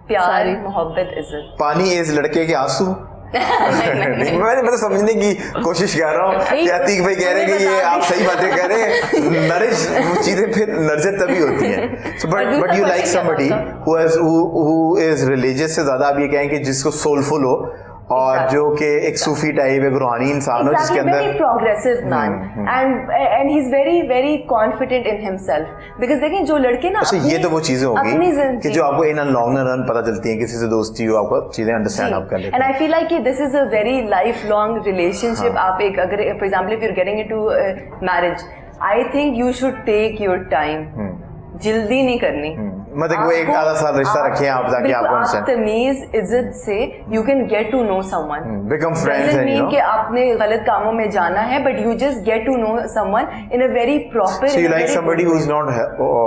प्यार, मोहब्बत, इज्जत। पानी इस लड़के के आंसू मैं मतलब समझने की कोशिश कर रहा हूँ कि अतीक भाई कह रहे हैं कि ये आप सही बातें कह रहे हैं, नरिश वो चीजें फिर नर्जर तभी होती हैं। So but you like somebody who is religious से ज्यादा आप ये कहें कि जिसको सोलफुल हो और जो कि एक सूफी टाइप एक रूहानी इंसान हो जिसके अंदर progressive man and he is very very confident in himself. Because देखें जो लड़के ना अच्छा ये तो वो चीजें होगी कि जो आपको इन लॉन्ग रन पता चलती हैं, किसी से दोस्ती हो आपको चीजें अंडरस्टैंड आप कर लेते हैं। एंड आई फील लाइक कि this is a very life long relationship. आप एक अगर for example if you are getting into marriage I think you should take your time, जल्दी नहीं करनी। मतलब वो एक आधा साल रिश्ता रखें आप ताकि आपको अंडरस्टैंड तमीज इज्जत से you can get to know someone, become friends and you know कि आपने गलत कामों में जाना है but you just get to know someone in a very proper. So you like somebody who is not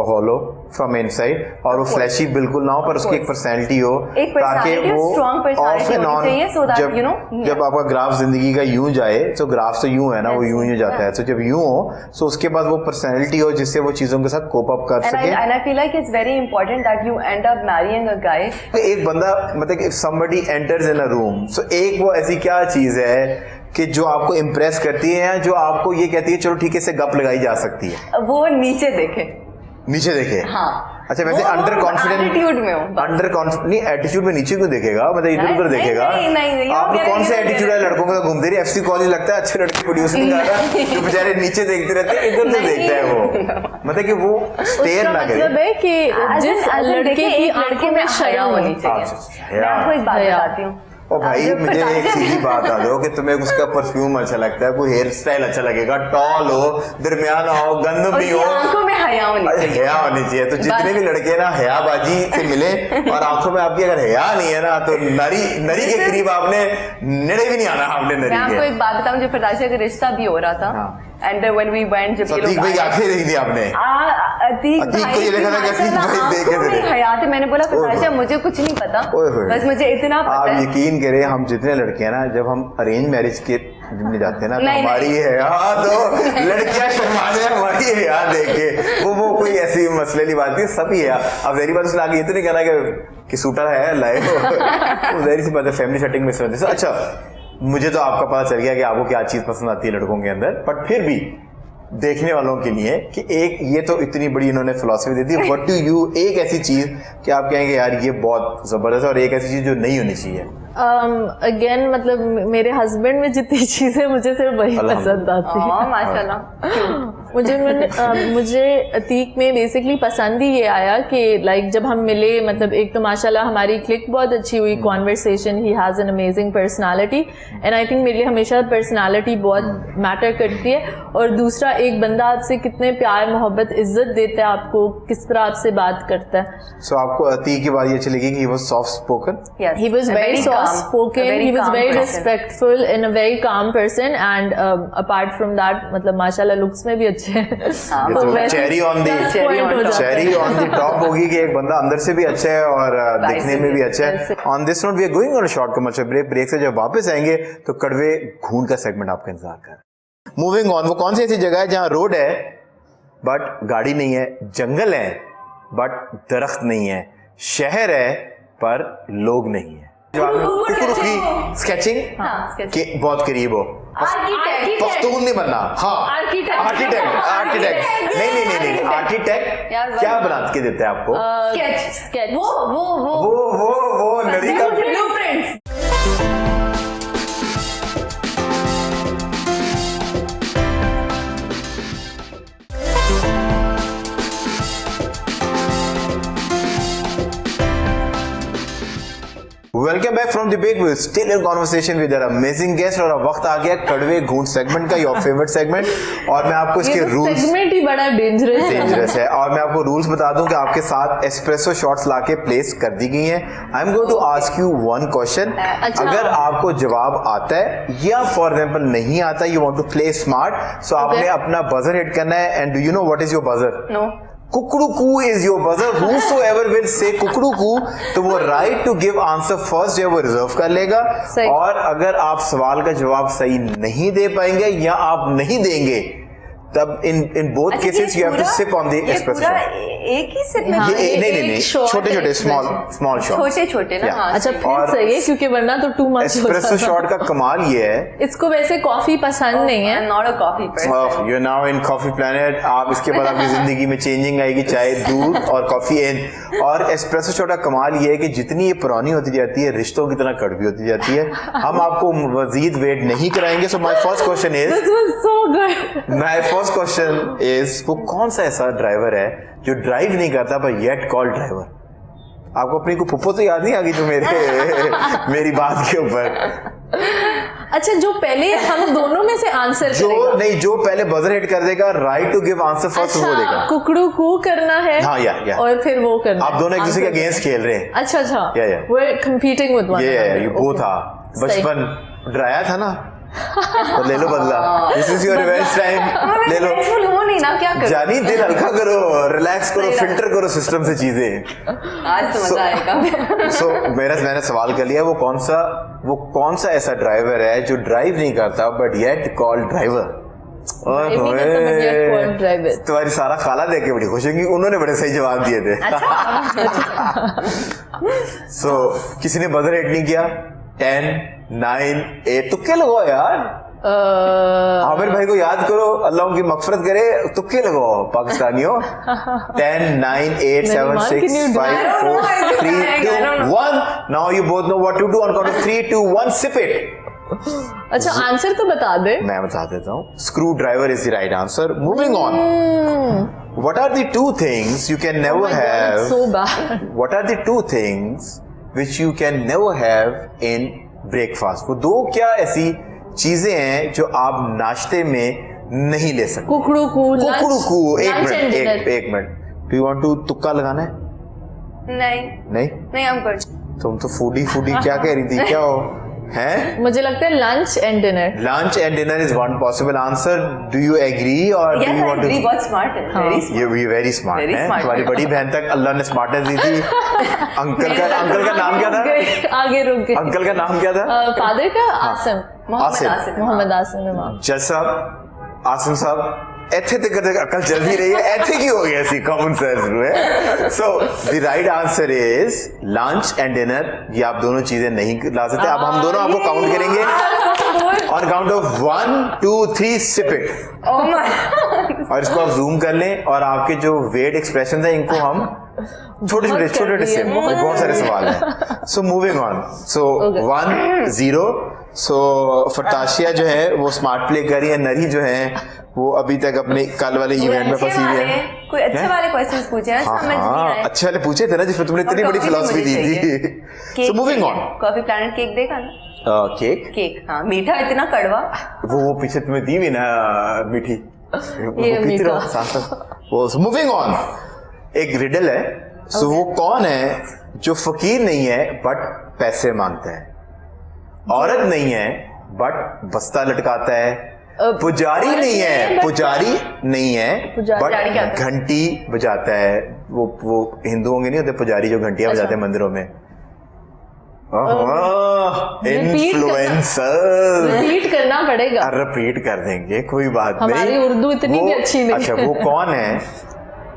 hollow from inside, और वो flashy बिल्कुल ना हो, पर उसकी एक पर्सनैलिटी हो, ताकि वो ऑफ एंड ऑन, जब आपका ग्राफ जिंदगी का यूं जाए, तो ग्राफ तो यूं है ना, वो यूं जाता है, तो जब यूं हो तो उसके बाद वो पर्सनैलिटी हो जिससे वो चीजों के साथ कोप अप कर सके। And I feel like it's very important that you end up marrying a guy. एक बंदा, मतलब if somebody enters in a room, so एक वो ऐसी क्या चीज है कि जो आपको इम्प्रेस करती है, या जो आपको ये कहती है चलो ठीक है, इससे गप लगाई जा सकती है? वो नीचे देखे, नीचे देखे। हाँ। अच्छा, वैसे अंडर कॉन्फिडेंट एटीट्यूड में हो, अंडर कॉन्फिडेंट नहीं, एटीट्यूड में नीचे क्यों देखेगा, मतलब इधर उधर देखेगा? नहीं, आप कौन से एटीट्यूड है लड़कों का? घूमते रही एफसी कॉलेज, लगता है अच्छे लड़के प्रोड्यूस नहीं कर रहा, जो बेचारे नीचे देखते रहते हैं, इधर से देखता है वो, मतलब कि वो स्टेयर ना करे। मतलब है कि जिस लड़के की आंखों में शर्म होनी चाहिए। मैं आपको एक बात बताती हूँ। ओ भाई, मुझे एक सीधी बात आ दो कि तुम्हें उसका परफ्यूम अच्छा लगता है, कोई हेयर स्टाइल अच्छा लगेगा, टॉल हो, दरमियाना हो, गंदम नहीं हो, आंखों में हया होनी चाहिए। हया होनी चाहिए। तो जितने भी लड़के ना हयाबाजी से मिले और आंखों में आपकी अगर हया नहीं है ना, तो नरी के करीब आपने नेड़े भी नहीं आना आपने नरी के। मैं आपको एक बात बताऊं, जो फरदाशी का रिश्ता भी हो रहा था, एंड व्हेन वी वेंट, जब ये लोग भाई आंखें देख दी आपने, अतीक को ये लिखा था कि अतीक भाई देख के थे हयात। मैंने बोला फरदाशी मुझे कुछ नहीं पता, बस मुझे इतना पता है। आप यकीन करें, हम जितने लड़के हैं ना, जब हम अरेंज मैरिज के में जाते हैं ना, तो हमारी हया, तो लड़कियां शर्माने हमारी हया देख के, वो कोई ऐसी मसले की बात नहीं, सभी है। अब मेरी बात उसने आगे ये तो नहीं कहना कि सूटर है लाए हो, वेरी सी बात है, फैमिली सेटिंग में समझते। अच्छा, मुझे तो आपका पता चल गया कि आपको क्या चीज पसंद आती है लड़कों के अंदर, बट फिर भी देखने वालों के लिए कि एक ये तो इतनी बड़ी इन्होंने philosophy they the, what do you, एक ऐसी चीज कि आप कहेंगे यार ये बहुत जबरदस्त है, और एक ऐसी चीज जो नहीं होनी चाहिए? अगेन मतलब मेरे हस्बैंड में जितनी चीजें, मुझे सिर्फ वही पसंद आती है। माशाल्लाह। मुझे अतीक में बेसिकली पसंद ही ये आया कि लाइक जब हम मिले, मतलब एक तो माशाल्लाह हमारी क्लिक बहुत अच्छी हुई, conversation, he has an amazing personality, and I think मेरे लिए हमेशा पर्सनालिटी बहुत मैटर करती है। और दूसरा, एक बंदा आपसे कितने प्यार मोहब्बत इज्जत देता है, आपको किस तरह आपसे बात करता है। सो आपको अतीक की बात ये चली गई कि he was soft spoken, he was very soft spoken, he was very respectful and a very calm person, and apart from that, मतलब माशाल्लाह लुक्स में भी अच्छे हैं। तो चेरी ऑन दी टॉप होगी कि एक बंदा अंदर से भी अच्छा है और दिखने में भी अच्छा है। On this note we are going on a short commercial break से जब वापस आएंगे तो कड़वे घूंट का सेगमेंट आपका इंतजार कर रहा है। मूविंग ऑन, वो कौन सी ऐसी जगह है जहां रोड है बट गाड़ी नहीं है, जंगल है बट दरख्त नहीं है, शहर है पर लोग नहीं है? जो आपने की स्केचिंग के बहुत करीब हो, पख्तून नहीं बनना, हाँ आर्किटेक्ट नहीं, आर्किटेक्ट क्या बना के देते हैं आपको? स्केच, वो नरी का blueprints. Welcome back from the break, we still in conversation with our amazing guest, और अब वक्त आ गया कड़वे घूंट सेगमेंट का, योर फेवरेट सेगमेंट। और मैं आपको इसके रूल्स, सेगमेंट ही बड़ा डेंजरस है, और मैं आपको रूल्स बता दूं कि आपके साथ एस्प्रेसो शॉट्स लाके प्लेस कर दी गई हैं। I am going to ask you one question, अगर आपको जवाब आता है या फॉर एग्जांपल नहीं आता, you want to play smart, so आपने अपना बजर हिट करना है। And do you know what is your buzzer? No. कुकड़ू is your buzzer. Whosoever will say कुकड़ू तो वो right to give answer first जो वो रिजर्व कर लेगा। और अगर आप सवाल का जवाब सही नहीं दे पाएंगे या आप नहीं देंगे, तब in both cases you have to sip on the espresso shot. एक ही सिप में? नहीं, छोटे स्मॉल शॉट, छोटे ना। अच्छा, फिर सही है, क्योंकि वरना तो टू मच होता है। एस्प्रेसो शॉट का कमाल ये है, इसको वैसे कॉफी पसंद नहीं है, not a coffee person. You are now in coffee planet. आप इसके बाद आपकी जिंदगी में चेंजिंग आएगी, चाय दूध और कॉफी इन। और एस्प्रेसो शॉट का कमाल ये है कि जितनी ये पुरानी होती जाती है, रिश्तों की तरह कड़वी होती जाती है। हम आपको मजीद वेट नहीं कराएंगे। So my first question is वो कौन सा ऐसा ड्राइवर है जो ड्राइव नहीं करता पर येट कॉल ड्राइवर? आपको अपनी को फुप्पो तो याद नहीं आ गई जो मेरी बात के ऊपर? अच्छा, जो पहले हम दोनों में से आंसर जो पहले बजर हिट कर देगा, right to give answer first वो देगा। कुकड़ू कू करना है, हाँ, या और फिर वो करना। आप दोनों एक दूसरे के अगेंस्ट खेल रहे हैं। अच्छा, we're competing with one another। ये वो था बचपन डराया था ना, तो ले लो बदला, this is your revenge time, ले लो। हो नहीं ना, क्या करूं? जानी दिल हल्का करो, रिलैक्स करो, फिल्टर करो सिस्टम से चीजें। आज तो मजा आएगा। सो मैंने सवाल कर लिया, वो कौन सा ऐसा ड्राइवर है जो ड्राइव नहीं करता बट येट कॉल्ड ड्राइवर? तुम्हारी सारा खाला देख के बड़ी खुश होगी, उन्होंने बड़े सही जवाब दिए थे। सो किसी ने बजर हिट नहीं किया? 10, 9, 8 तुक्के लगाओ यार। आमिर भाई को याद करो, अल्लाह उनकी मगफरत करे, तुक्के लगाओ पाकिस्तानियों। 10, 9, 8, 7, 6, 5, 4, 3, 2, 1। Now you both know what to do on count of 3, 2, 1, sip it। अच्छा, आंसर तो बता दे। मैं बता देता हूँ, screw driver is the right answer. Moving on, what are the two things you can never have? So bad. What are the two things which you can never have in breakfast? वो दो क्या ऐसी चीजें हैं जो आप नाश्ते में नहीं ले सकते? कुकड़ू, एक minute. Do you want to तुक्का लगाना है? नहीं, हम कर। तुम तो फूडी क्या कह रही थी, क्या हो हैं? मुझे लगता है lunch and dinner. Lunch and dinner is one possible answer. Do you agree और Yes, I agree, बहुत स्मार्ट है, very smart. ये वेरी स्मार्ट Very है। smart. तुम्हारी बड़ी बहन तक अल्लाह ने स्मार्टनेस दी थी। अंकल का नाम क्या था? आगे रुक गए। अंकल का नाम क्या था? फादर का आसिम, मोहम्मद आसिम। जज साहब, आसिम साहब, ऐथे तक अकल चल नहीं रही है, ऐथे की हो गई ऐसी कॉमन सेंस में। So the right answer is lunch and dinner. ये आप दोनों चीजें नहीं ला सकते। अब हम दोनों आपको काउंट करेंगे on count of 1, 2, 3, sip it. और इसको आप जूम कर लें और आपके जो वेट एक्सप्रेशन है इनको हम छोटे से बहुत सारे सवाल हैं। सो मूविंग ऑन, सो 1, 0। सो फटाशिया जो है वो स्मार्ट प्ले कर रही है, नरी जो है वो अभी तक अपने कल वाले इवेंट में फंसी हुई है। कोई अच्छे वाले क्वेश्चंस पूछे हैं, समझ नहीं आए। अच्छे वाले पूछे थे ना, जिसमें तुमने इतनी बड़ी फिलॉसफी दी थी। So moving on, coffee planet cake देगा ना? केक, हाँ, मीठा इतना कड़वा। वो पीछे तुम्हें दी भी ना मीठी, ये मीठा। वो मूविंग ऑन, एक रिडल है। सो वो कौन है जो फकीर नहीं है बट पैसे मांगता है, औरत नहीं है बट बस्ता लटकाता है, पुजारी नहीं है बट घंटी बजाता है। वो हिंदू होंगे नहीं होते पुजारी जो घंटियां बजाते हैं मंदिरों में? इन्फ्लुएंसर। रिपीट करना पड़ेगा। रिपीट कर देंगे, कोई बात नहीं। हमारी उर्दू इतनी भी अच्छी नहीं। अच्छा, वो कौन है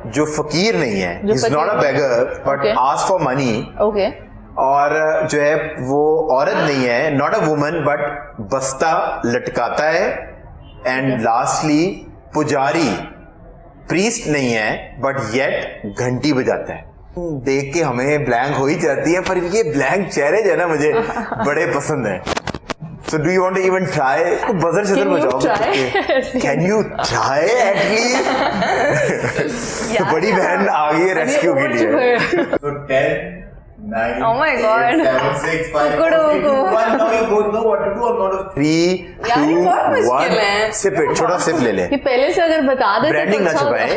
जो फकीर नहीं है? He's not a beggar but ask for money. Okay. और जो है वो औरत नहीं है, नॉट अ वुमन बट बस्ता लटकाता है। एंड लास्टली पुजारी, प्रीस्ट नहीं है बट येट घंटी बजाता है। देख के हमें ब्लैंक हो ही जाती है, पर ये ब्लैंक चेहरे जो है ना मुझे बड़े पसंद है। So do you want to even try? Buzzer शजर बजाओ। Can you try at least? तो बड़ी बहन आ गई है रेस्क्यू के लिए। So 10, 9, Oh my God. 8, 7, 6, 5, 4, 3, 2, 1. Now you both know what to do on count of 3, 2, 1. Sip it, छोटा सिप ले ले। ये पहले से अगर बता देते ब्रांडिंग ना छुपाएं,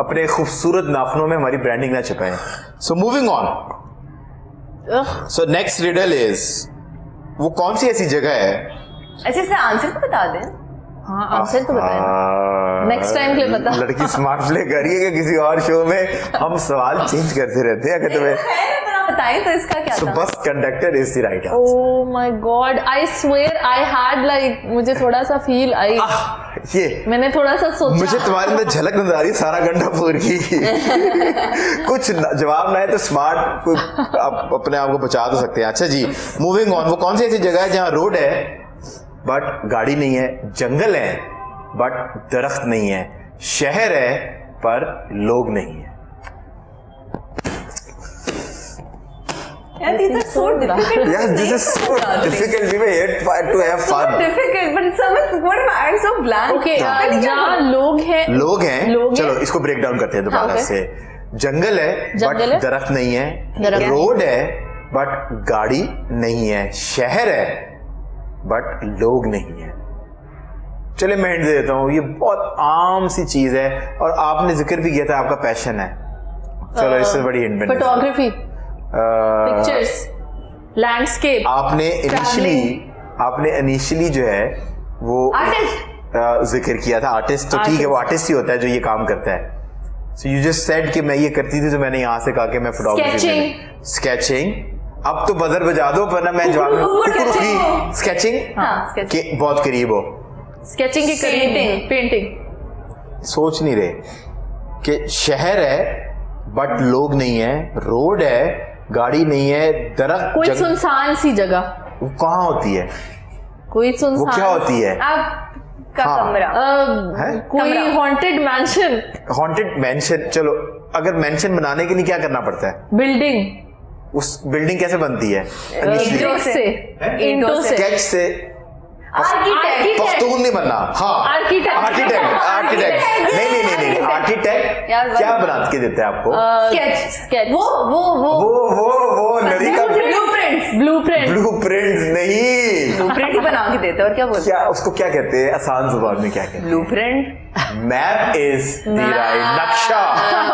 अपने खूबसूरत नाखूनों में हमारी ब्रांडिंग ना छुपाएं। So moving on. So next riddle is, वो कौन सी ऐसी जगह है? अच्छा, इसका आंसर तो बता दें। हाँ, आंसर तो बताएं। नेक्स्ट टाइम के लिए बता। लड़की स्मार्ट प्ले करिए कि किसी और शो में हम सवाल चेंज करते रहते हैं। अगर तुम्हें बताएं तो इसका क्या था? Bus conductor is the right answer. Oh my God, I swear I had like, मुझे थोड़ा सा फील आई, ये मैंने थोड़ा सा सोचा, मुझे तुम्हारे अंदर झलक नजर आ रही, सारा गंडापुर की। कुछ जवाब ना है तो स्मार्ट कोई आप अपने आप को बचा तो सकते हैं। अच्छा जी, मूविंग ऑन, वो कौन सी ऐसी जगह है जहाँ रोड है बट गाड़ी नहीं है, जंगल है बट दरख्त नहीं है, शहर है पर लोग नहीं है? Yeah, these are so difficult. Yes, this is so difficult. We were here to have fun. So difficult, but it's so much. What am I? I'm so blank. Okay, जहाँ लोग हैं, चलो इसको ब्रेक डाउन करते हैं दोबारा से। जंगल है बट दरख्त नहीं है, रोड है बट गाड़ी नहीं है, शहर है बट लोग नहीं है। चले मैं हिंट दे देता हूँ, ये बहुत आम सी चीज है और आपने जिक्र भी किया था आपका पैशन है। चलो इससे बड़ी हिंट में फोटोग्राफी, पिक्चर्स, लैंडस्केप। आपने इनिशियली जो है वो आर्टिस्ट जिक्र किया था। आर्टिस्ट तो ठीक है, वो आर्टिस्ट ही होता है जो ये काम करता है। सो यू जस्ट सेड कि मैं ये करती थी, तो मैंने यहाँ से कहा कि मैं फोटोग्राफी स्केचिंग। अब तो बजर बजा दो, वरना मैं जवाब स्केचिंग के बहुत करीब हो। स्केचिंग के करीब पेंटिंग। सोच नहीं रहे कि शहर है बट लोग नहीं है, रोड है, गाड़ी नहीं है, दरख्त, कोई सुनसान सी जगह, वो कहाँ होती है? कोई सुनसान, वो क्या होती है? आपका कमरा, कोई हॉन्टेड मैंशन। हॉन्टेड मैंशन, चलो अगर मैंशन बनाने के लिए क्या करना पड़ता है? बिल्डिंग। उस बिल्डिंग कैसे बनती है? ईंटों से, ईंटों से, स्केच से। आर्किटेक्ट, पख्तून नहीं बनना। हाँ, आर्किटेक्ट नहीं, आर्किटेक्ट क्या बना के देते हैं आपको? स्केच, वो नरी का ब्लूप्रिंट नहीं, ब्लूप्रिंट ही बना के देते हैं। और क्या बोलते क्या उसको क्या कहते हैं आसान जुबान में? क्या कहते हैं? Blueprint, map is the right नक्शा।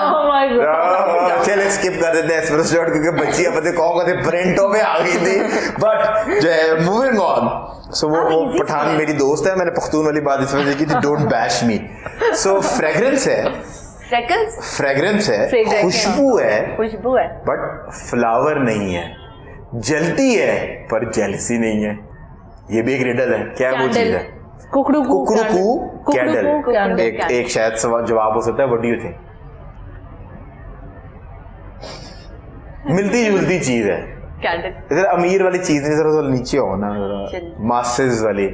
Oh my God. चले स्किप कर देते हैं एस्प्रेसो शॉट, क्योंकि बच्ची अपने कहोगे प्रिंटों में आ गई थी। बट जो है मूविंग ऑन, सो वो पठान मेरी दोस्त है, मैंने पख्तून वाली बात इस वजह की थी, don't bash me. So fragrance है, फ्रेग्रेंस है, खुशबू है, बट फ्लावर नहीं है। जलती है पर जेलसी नहीं है। ये भी एक रिडल है। क्या है वो चीज है? कुकड़ू कैंडल। एक शायद जवाब हो सकता है। What do you think? मिलती जुलती चीज है। कैंडल इधर अमीर वाली चीज नहीं, जरा नीचे हो ना, मासेस वाली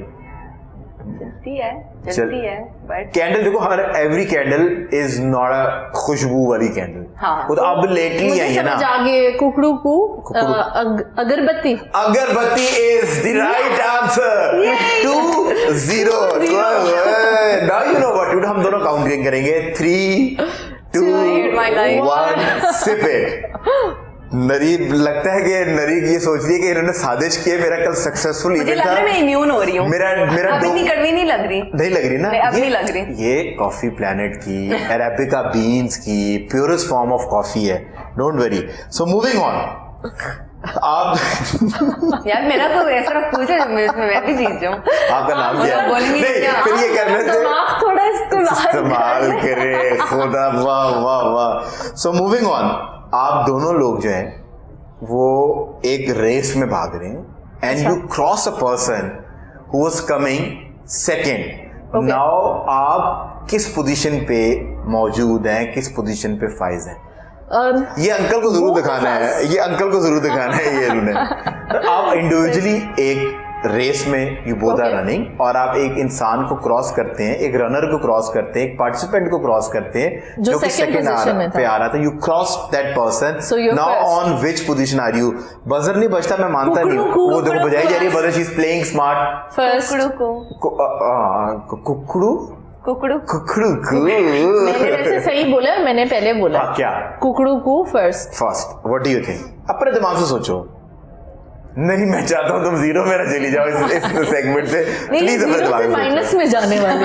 चलती है बट कैंडल। देखो हर every candle is not a खुशबू वाली कैंडल। हाँ, वो तो अब लेटली आई है ना। आगे कुकड़ू अगरबत्ती is the right answer. 2-0। Now you know what, हम दोनों काउंटिंग करेंगे। 3, 2, 1 सिप इट। नरी लगता है कि नरी ये सोच रही है कि इन्होंने साजिश की है। मेरा कल सक्सेसफुल इवेंट था। मैं इम्यून हो रही हूँ। मेरा इतनी कड़वी नहीं लग रही। नहीं लग रही ना? अब नहीं लग रही। ये कॉफी प्लैनेट की अरेबिका बीन्स की प्योरेस्ट फॉर्म ऑफ कॉफी है। Don't worry. So moving on, आप यार मेरा तो ऐसा पूछे मैं भी जीत जाऊं। आपका नाम क्या है? नहीं, फिर ये कर लेते दिमाग थोड़ा इस्तेमाल करे खुदा। वाह वाह वाह। सो मूविंग ऑन, आप दोनों लोग जो हैं वो एक रेस में भाग रहे हैं and you cross a person who was coming second. Now आप किस पोजीशन पे मौजूद हैं, किस पोजीशन पे फाइज हैं? ये अंकल को जरूर दिखाना है, ये अंकल को जरूर दिखाना है। ये उन्हें आप इंडिविजुअली एक रेस में यू बोथ आर रनिंग, और आप एक इंसान को क्रॉस करते हैं, एक रनर को क्रॉस करते हैं, एक पार्टिसिपेंट को क्रॉस करते हैं जो कि सेकंड पे आ रहा था। You cross that person. Now on which position are you? Buzzer नहीं बजता, मैं मानता नहीं हूँ। वो देखो बजाई जा रही है buzzer. She is playing smart. कुकड़ू मैंने वैसे सही बोला, मैंने पहले बोला। क्या? कुकड़ू को first. What do you think? अपने दिमाग से सोचो। नहीं, मैं चाहता हूँ तुम 0 मेरा चली जाओ इस सेगमेंट से। प्लीज अपने दिमाग से माइनस में जाने वाली।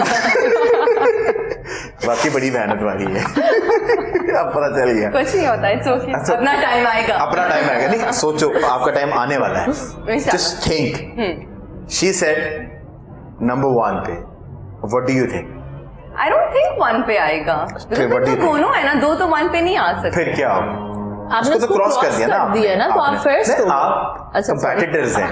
बाकी बड़ी मेहनत वाली है। अब पता चल गया। कुछ नहीं होता, इट्स ओके। अपना टाइम आएगा। अपना टाइम आएगा। नहीं, सोचो आपका टाइम आने वाला है। Just think. She said number 1 पे। What do you think? I don't think 1 पे आएगा। तो दोनों है ना, 2 तो 1 पे नहीं आ सकते। फिर क्या? आपने तो क्रॉस कर दिया ना, तो आप फर्स्ट हो। आप कंपेटिटर्स हैं।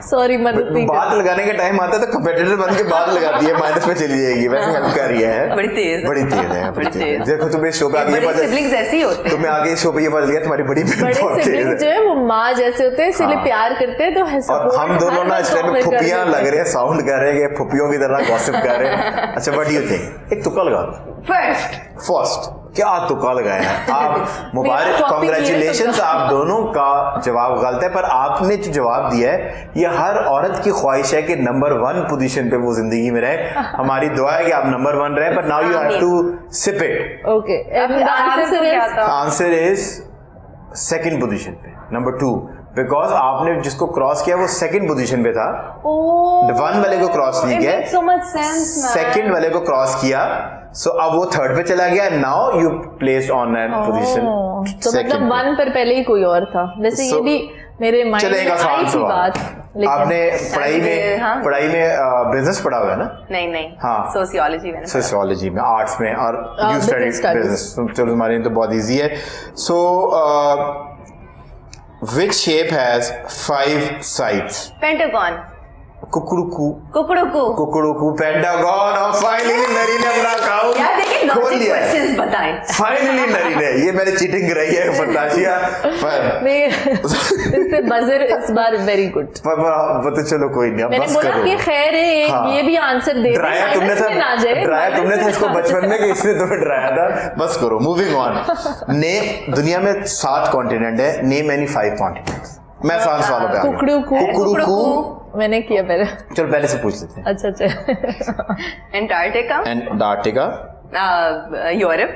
सॉरी, मदद नहीं। बात लगाने का टाइम आता है तो कंपेटिटर बन के बात लगाती है, माइनस में चली जाएगी। वैसे हेल्प कर रही है। बड़ी तेज है। देखो तुम्हें शो पे आगे सिबलिंग्स ऐसे ही होते हैं। तुम्हें आगे शो पे ये पता चल गया तुम्हारी बड़ी सिबलिंग जो है वो माँ जैसे होते हैं, इसलिए प्यार करते हैं। तो और हम दोनों ना इस टाइम फुपियां लग रहे हैं, साउंड कर रहे हैं, फुपियों की तरह गॉसिप कर रहे हैं। अच्छा, व्हाट डू यू थिंक? एक तुक्का लगा। फर्स्ट क्या तुक्का लगाया है आप? मुबारक, कांग्रेचुलेशंस, आप दोनों का जवाब गलत है। पर आपने जो जवाब दिया है, ये हर औरत की ख्वाहिश है कि नंबर 1 पोजीशन पे वो जिंदगी में रहे। हमारी दुआ है कि आप नंबर 1 रहे, but now you have to sip it. Okay. Answer is second position पे, नंबर 2, बिकॉज आपने जिसको क्रॉस किया वो सेकंड पोजीशन पे था। 1 वाले को क्रॉस नहीं किया, सेकंड वाले को क्रॉस किया। सो अब वो 3rd पे चला गया। Now you placed on that position. तो मतलब 1 पर पहले ही कोई और था। वैसे ये भी मेरे माइंड में आई थी बात। आपने पढ़ाई में बिजनेस पढ़ा हुआ है ना? नहीं हाँ, सोशियोलॉजी में, सोशियोलॉजी में, आर्ट्स में, और यू स्टडीड बिजनेस। चलो तुम्हारे लिए तो बहुत इजी है। So which shape has 5 sides? Pentagon, कुकड़ू पेंटागन। और फाइनली नरी ने अपना अकाउंट यार देखिए खोल लिया। क्वेश्चंस बताएं। फाइनली नरी ने, ये मैंने चीटिंग कराई है फंतासिया पर इससे बजर इस बार वेरी गुड। तो चलो कोई नहीं, अब मैंने बस बोला करो। कि खैर है, हाँ। ये भी आंसर दे डराया तुमने था इसको बचपन में, कि इसने तुम्हें डराया था। बस करो, मूविंग ऑन। नेम, दुनिया में 7 कॉन्टिनेंट है, नेम एनी 5 कॉन्टिनेंट्स। मैं फ्रांस वालों पे आ गया। कुकड़ू मैंने किया पहले। चलो पहले से पूछ लेते हैं। अच्छा। Antarctica, Europe,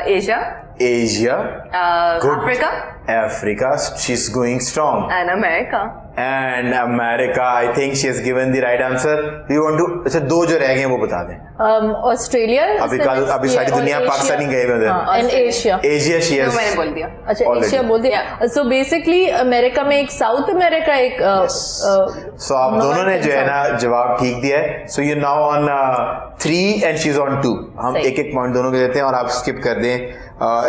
Asia, Good. Africa, she's going strong. and America, I think she has given the right answer. You want to, अच्छा 2 जो रह गए हैं वो बता दें। ऑस्ट्रेलिया, अभी सारी दुनिया पाकिस्तानी गए हुए हैं। एंड एशिया she has मैंने बोल दिया। अच्छा Already. एशिया बोल दिया। सो बेसिकली अमेरिका में एक, साउथ अमेरिका एक। सो आप दोनों ने जो है ना जवाब ठीक दिया है। So you now on 3 and she's on 2। हम सही। एक पॉइंट दोनों के देते हैं और आप स्किप कर दें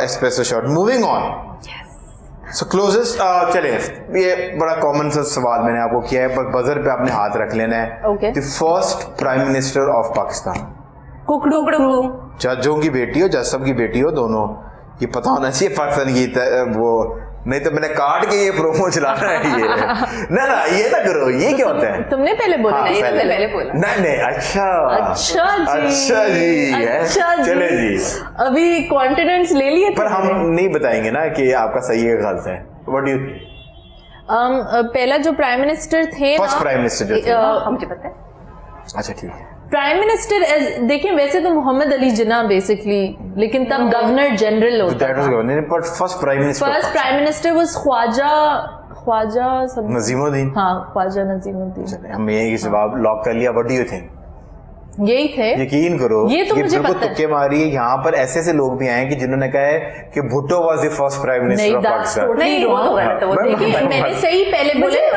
espresso shot. Moving on. So closest, चले, ये बड़ा कॉमन सा सवाल मैंने आपको किया है, पर बजर पे आपने हाथ रख लेना है। Okay. The first prime minister of Pakistan. कुकड़ू जजों की बेटी हो, जज साहब की बेटी हो, दोनों ये पता होना चाहिए पाकिस्तान की। वो नहीं तो मैंने काट के ये प्रोमो चलाना है ये। ना ये ना करो, ये क्या होता है? तुमने पहले बोला। हाँ, नहीं, पहले बोला। नहीं, अच्छा अच्छा जी। चले जी। अभी कॉन्टिनेंट्स ले लिए पर हम नहीं बताएंगे ना कि आपका सही है गलत है। What do you think? पहला जो प्राइम मिनिस्टर थे, फर्स्ट प्राइम मिनिस्टर जो थे। मुझे पता है। अच्छा ठीक है। प्राइम मिनिस्टर देखिए वैसे तो मोहम्मद अली जिन्ना बेसिकली, लेकिन तब गवर्नर जनरल होता that was governor, but first prime minister, first prime minister was Khwaja सब, नजीमुद्दीन। हाँ, ख्वाजा नजीमुद्दीन। हम ये जवाब लॉक कर लिया। What do you think? यही थे। यकीन करो, ये तो मुझे बिल्कुल पता है। तुक्के मारी है। यहाँ पर ऐसे लोग भी आए हैं कि जिन्होंने कहा है कि Bhutto was the first prime minister of Pakistan. नहीं, वो तो गलत है, वो देखिए मैंने सही पहले बोले, एक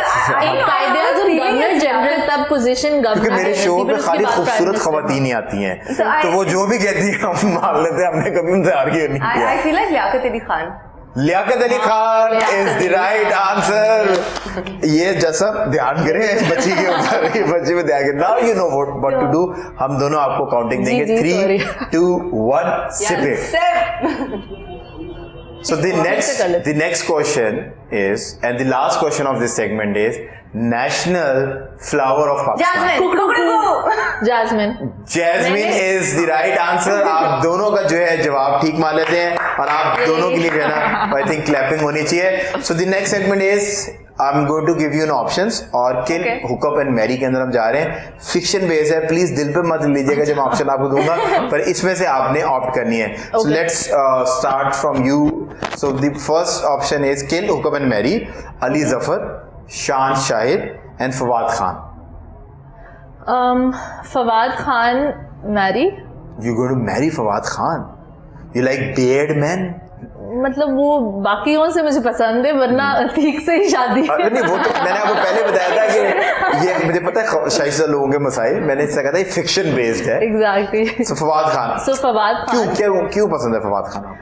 कायदे आज़म गवर्नर जनरल, तब पोजीशन गवर्नर। क्योंकि मेरे शो पे खाली खूबसूरत खवातीन ही आती हैं, तो वो जो भी कहती है हम मान लेते हैं। हमने कभी उनसे आर्ग्यू नहीं किया। I feel like Liaquat Ali Khan. Liaquat Ali Khan is the right answer. ये जैसा ध्यान करें इस बच्ची के ऊपर, ये बच्चे पे ध्यान करें। Now you know what to do. हम दोनों आपको काउंटिंग देंगे। 3, 2, 1, sip it. So the next question is, and the last question of this segment is, national flower of Pakistan. Jasmine is the right answer. आप दोनों का जो है जवाब ठीक मान लेते हैं और आप दोनों के लिए जो है ना I think clapping होनी चाहिए। So the next segment is, I'm going to give you an options और kill, hook up and marry के अंदर हम जा रहे हैं। फिक्शन बेस है, प्लीज दिल पे मत लीजिएगा जब मैं ऑप्शन आपको दूंगा, पर इसमें से आपने ऑप्ट करनी है। So let's start from you. So the first option is kill, hook up and marry Ali Zafar, शान Shahid and Fawad Khan. Fawad Khan marry। You going to marry Fawad Khan? You like beard men? मतलब वो बाकियों से मुझे पसंद है, वरना ठीक से ही शादी। नहीं, वो तो मैंने आपको पहले बताया था कि ये मुझे पता है शाइस्ता लोगों के मसाइल, मैंने इससे कहा था ये फिक्शन बेस्ड है। एग्जैक्टली। सो फवाद खान। क्यों पसंद है फवाद खान आपको?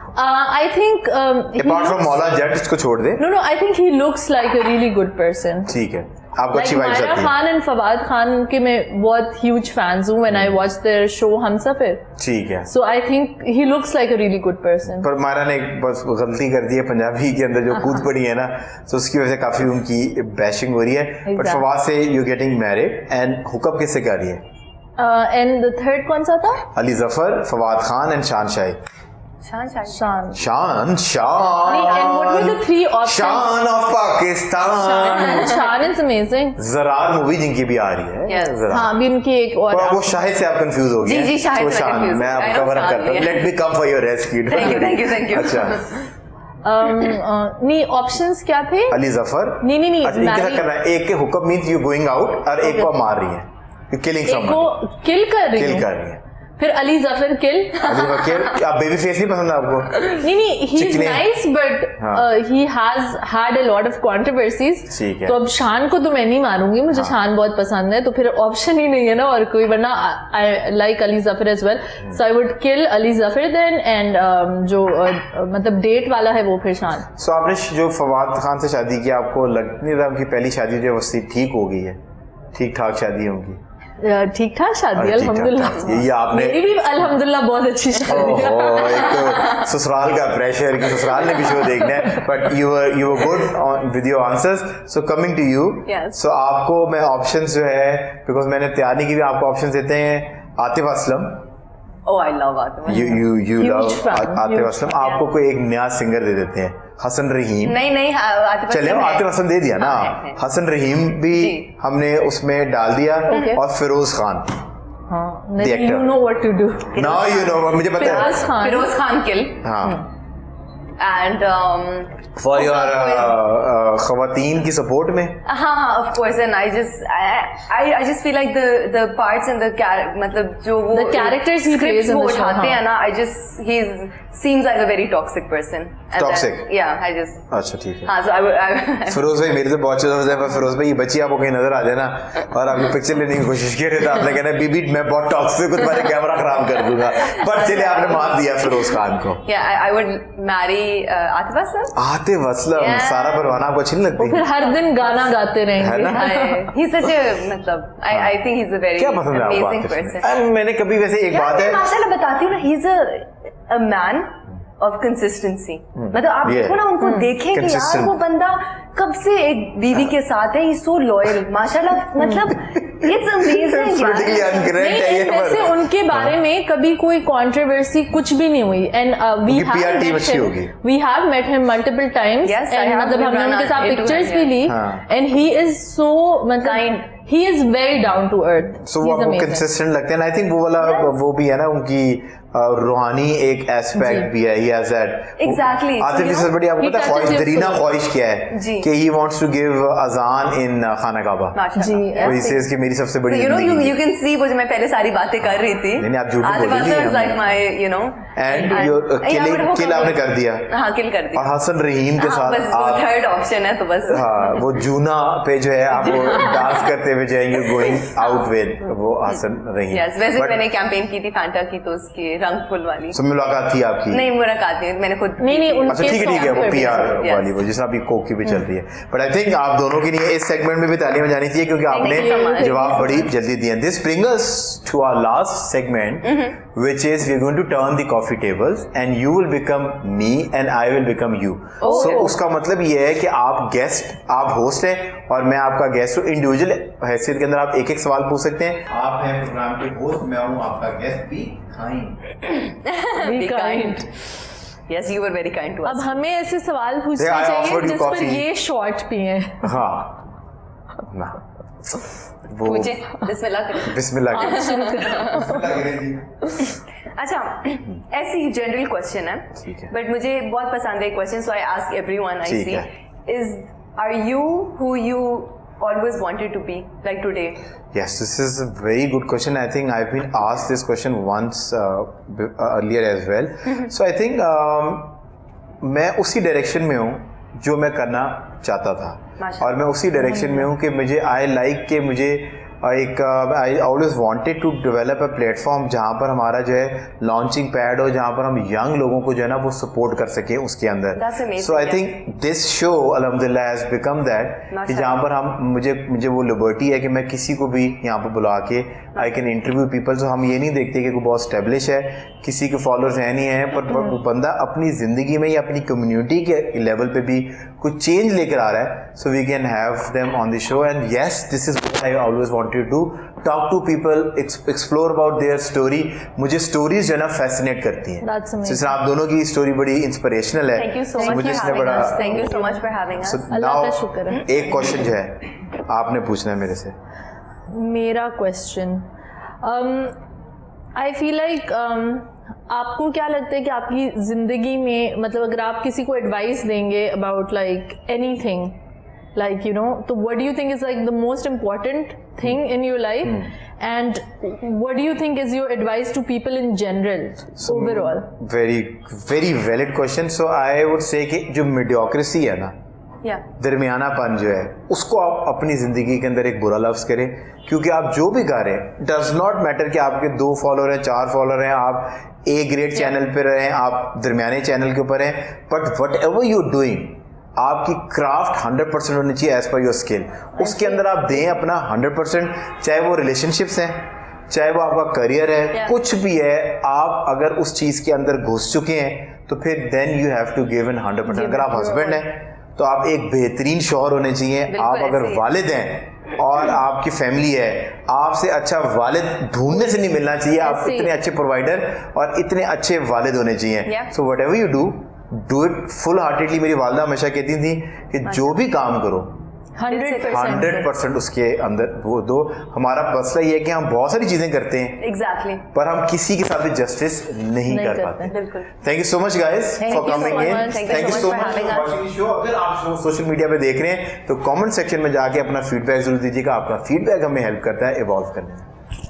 आई थिंक अपार्ट फ्रॉम मौला जट, इसको छोड़ दे। No I think he looks like a really good person. ठीक है, आपको अच्छी वाइब्स आती है। मायरा खान एंड फवाद खान के मैं बहुत ह्यूज फैंस हूं when I watch their show Humsafar. ठीक है। So I think he looks like a really good person. पर मायरा ने बस गलती कर दी है, पंजाबी के अंदर जो कूद पड़ी है ना, तो उसकी वजह से काफी उनकी बैशिंग हो रही है। बट फवाद से you getting married and hookup किससे कर रही है? एंड द थर्ड कौन सा था? अली जफर, फवाद खान एंड शान शाहिद। शान शान and what were the 3 options? शान ऑफ पाकिस्तान। शान इज अमेजिंग। ज़रार मूवी जिनकी भी आ रही है। Yes. ज़रार। हाँ, भी उनकी एक और। पर वो शाहिद से आप कंफ्यूज हो गए। जी, शाहिद से शान, confused मैं I आपका know कवर अप शान करता हूँ। भी है। Let me come for your rescue. Thank you. अच्छा, नहीं ऑप्शंस क्या थे? अली जफर। नहीं अच्छा, इनके साथ करना है। एक के hookup means you going out और एक को मार रही है, यू किलिंग एक समवन। को किल कर रही किल है, कर रही है। फिर अली जफर किल। अली वकील, आप बेबी फेस नहीं पसंद आपको? नहीं, he is चिकने। nice but he has had a lot of controversies। ठीक है। तो अब शान को तो मैं नहीं मारूंगी, मुझे शान बहुत पसंद है, तो फिर ऑप्शन ही नहीं है ना और कोई, वरना I like Ali Zafar as well, so I would kill Ali Zafar then and जो मतलब डेट वाला है वो फिर शान। सो आपने जो फवाद खान से शादी की, आपको लग नहीं रहा उनकी पहली शादी जो वसी ठीक हो गई है? ठीक ठाक शादी होगी? ठीक ठाक शादी, ठीक-ठाक अल्हम्दुलिल्लाह। ये आपने मेरी भी अल्हम्दुलिल्लाह बहुत अच्छी शादी है। ओहो, एक तो ससुराल का प्रेशर कि ससुराल ने भी शो देखना है, but you were good with your answers. So coming to you, so आपको मैं ऑप्शंस जो है, बिकॉज मैंने तैयार नहीं की, आपको ऑप्शंस देते हैं। Atif Aslam, Oh, I love Atif Aslam. you love fan, Atif Aslam. आपको कोई एक नया सिंगर दे देते हैं, हसन रहीम। नहीं आतिफ असलम चले, आतिफ असलम दे दिया ना, है। हसन रहीम भी हमने उसमें डाल दिया, और फिरोज खान। हाँ, The actor. you know what to do। Now you no, मुझे पता है। फिरोज खान किल हाँ, and फॉर योर खवातीन की सपोर्ट में। हाँ of course, and I just feel like the parts and the मतलब जो वो The characters he plays in वो the show, उठाते हाँ। हैं ना, he seems like a very toxic person. And Toxic? yeah, I just अच्छा ठीक है। हाँ, so I फिरोज भाई मेरे तो बहुत चीज़ है, पर फिरोज भाई ये बच्ची आपको कहीं नजर आ जाए ना और आपकी पिक्चर लेने की कोशिश की तो आपने कहना बीबी मैं बहुत टॉक्सिक हूँ, तुम्हारे कैमरा खराब कर दूंगा, पर चलिए आपने मान दिया फिरोज खान को। yeah, I would marry Atif Aslam. Atif Aslam, Yeah. सारा परवाना आपको अच्छी नहीं लगती? फिर हर दिन गाना गाते है रहेंगे। ना? He's such a मतलब I think he's a very क्या पसंद है आपको amazing आतिफ person. में? मैंने कभी वैसे एक बात है, माशाल्लाह बताती हूँ ना, he's a man of consistency. मतलब आप Yeah. देखो ना, उनको देखेंगे यार, Consistent. वो बंदा कब से एक बीवी के साथ है, he's so loyal, माशाल्लाह, मतलब it's amazing Politically यार। incorrect है नहीं, ये, वैसे पर उनके बारे में कभी कोई कंट्रोवर्सी कुछ भी नहीं हुई एंड वी उनकी PR team अच्छी होगी। Have met him multiple times Yes, I and have मतलब हमने run उनके साथ into पिक्चर्स him, भी yeah. ली हाँ। एंड ही इज सो मतलब Kind. He is very down to earth. So वो आपको कंसिस्टेंट लगते हैं। आई थिंक वो वाला वो भी है ना, उनकी रूहानी एक एस्पेक्ट भी है, he has that. Exactly. So, Atif you इससे know, बड़ी आपको he पता है touches ख्वाहिश, your दरीना soul. ख्वाहिश क्या है जी। कि ही वांट्स टू गिव अजान इन खाना काबा। जी, वो ही सेज कि मेरी सबसे बड़ी So, you know, जिंदगी you can see वो जो मैं पहले सारी बातें कर रही थी, नहीं, आप झूठ Atif बोल रही Aslam थी, is like my, you know, and I your would hope किल आपने कर दिया, हाँ, किल कर दिया। और हसन रहीम के हाँ, साथ बस वो आप थर्ड ऑप्शन है, तो बस हाँ, वो जूना पे जो है आप वो डांस करते हुए जाएंगे गोइंग आउट विद वो हसन रहीम। यस, वैसे But- मैंने कैंपेन की थी फैंटा की, तो उसकी रंग फुल वाली। सो मुलाकात थी आपकी? नहीं, मुलाकात नहीं, मैंने खुद नहीं, उन- अच्छा ठीक है song वो पर पीआर Yes. वाली वो जिसमें अभी कोक की भी चल रही है। बट आई थिंक आप दोनों के लिए इस सेगमेंट में भी तालियां जानी चाहिए क्योंकि आपने you so much. जवाब बड़ी जल्दी दिए। This bring us to our last segment which is we are going to turn the coffee tables and you will become me and I will become you. So उसका मतलब ये है कि आप गेस्ट, आप होस्ट हैं और मैं आपका गेस्ट हूँ। इंडिविजुअल हैसियत के अंदर आप एक एक सवाल पूछ सकते हैं। आप हैं प्रोग्राम के होस्ट, मैं हूँ आपका guest. Be kind. Be kind. Yes, you were very kind to अब us. हमें ऐसे सवाल पूछने Yeah, I चाहिए offered you जिस पर coffee. ये शॉर्ट पिए। हाँ ना वो पूछे, बिस्मिल्लाह करें। बिस्मिल्लाह करें। अच्छा, ऐसी जनरल क्वेश्चन है, ठीक है। बट मुझे बहुत पसंद है question, so I ask everyone I ठीक सी, है। Is are you who you always wanted to be, like today? Yes, this is a very good question. I think I've been asked this question once earlier as well. So I think मैं उसी direction में हूँ जो मैं करना चाहता था और मैं उसी डायरेक्शन में हूँ कि मुझे मुझे एक I always wanted to develop a platform जहाँ पर हमारा जो है लॉन्चिंग पैड हो, जहाँ पर हम यंग लोगों को जो है ना वो सपोर्ट कर सकें उसके अंदर। सो आई थिंक दिस शो अल्हम्दुलिल्लाह हैज़ बिकम दैट कि जहाँ पर हम मुझे वो लिबर्टी है कि मैं किसी को भी यहाँ पर बुला के आई कैन इंटरव्यू पीपल। सो हम ये नहीं देखते कि कोई बहुत स्टेब्लिश है, किसी के फॉलोअर्स है नहीं है, पर वो बंदा अपनी ज़िंदगी में या अपनी कम्युनिटी के लेवल पे भी कुछ चेंज लेकर आ रहा है। So we can have them on the show and yes this is what I always wanted to talk to people, explore about their story. मुझे स्टोरीज जो है ना फैसिनेट करती हैं। जैसे आप दोनों की स्टोरी बड़ी इंस्पिरेशनल है। Thank you so much मुझे for इसने having बड़ा us. Thank you so much for having us. अल्लाह का शुक्र है। एक क्वेश्चन जो है आपने पूछना है मेरे से। मेरा क्वेश्चन, आई फील लाइक आपको क्या लगता है कि आपकी ज़िंदगी में मतलब अगर आप किसी को एडवाइस देंगे about like anything Like, you know, so what do you think is like the most important thing in your life? And what do you think is your advice to people in general, overall? Very valid question. So I would say कि जो mediocrity है ना, दरमियानापन जो है, उसको आप अपनी जिंदगी के अंदर एक बुरा लफ्ज करें, क्योंकि आप जो भी गा रहे हैं, डज नॉट मैटर कि आपके 2 फॉलोअर हैं, 4 फॉलोअर हैं, आप ए ग्रेड चैनल पे रहें, आप दरमियाने चैनल के ऊपर हैं, but what ever you doing, आपकी क्राफ्ट 100% होनी चाहिए एज पर योर स्किल. उसके अंदर आप दें अपना 100%, चाहे वो रिलेशनशिप्स हैं, चाहे वो आपका करियर है, कुछ भी है. आप अगर उस चीज़ के अंदर घुस चुके हैं तो फिर then you have to give in 100%. अगर आप हस्बैंड हैं तो आप एक बेहतरीन शौहर होने चाहिए. आप अगर वालिद हैं और आपकी फैमिली है, आपसे अच्छा वालिद ढूंढने से नहीं मिलना चाहिए. आप इतने अच्छे प्रोवाइडर और इतने अच्छे वालिद होने चाहिए. So what ever you do it full heartedly. मेरी वालदा हमेशा कहती थी कि जो भी काम करो 100% उसके अंदर वो दो. हमारा मसला ये है कि हम बहुत सारी चीजें करते हैं एग्जैक्टली, पर हम किसी के साथ भी जस्टिस नहीं कर पाते. Thank you so much guys for coming in. Thank you so much for watching show. अगर आप सोशल मीडिया पे देख रहे हैं तो कमेंट सेक्शन में जाके अपना फीडबैक जरूर दीजिएगा. आपका फीडबैक हमें हेल्प करता है इवॉल्व करने में.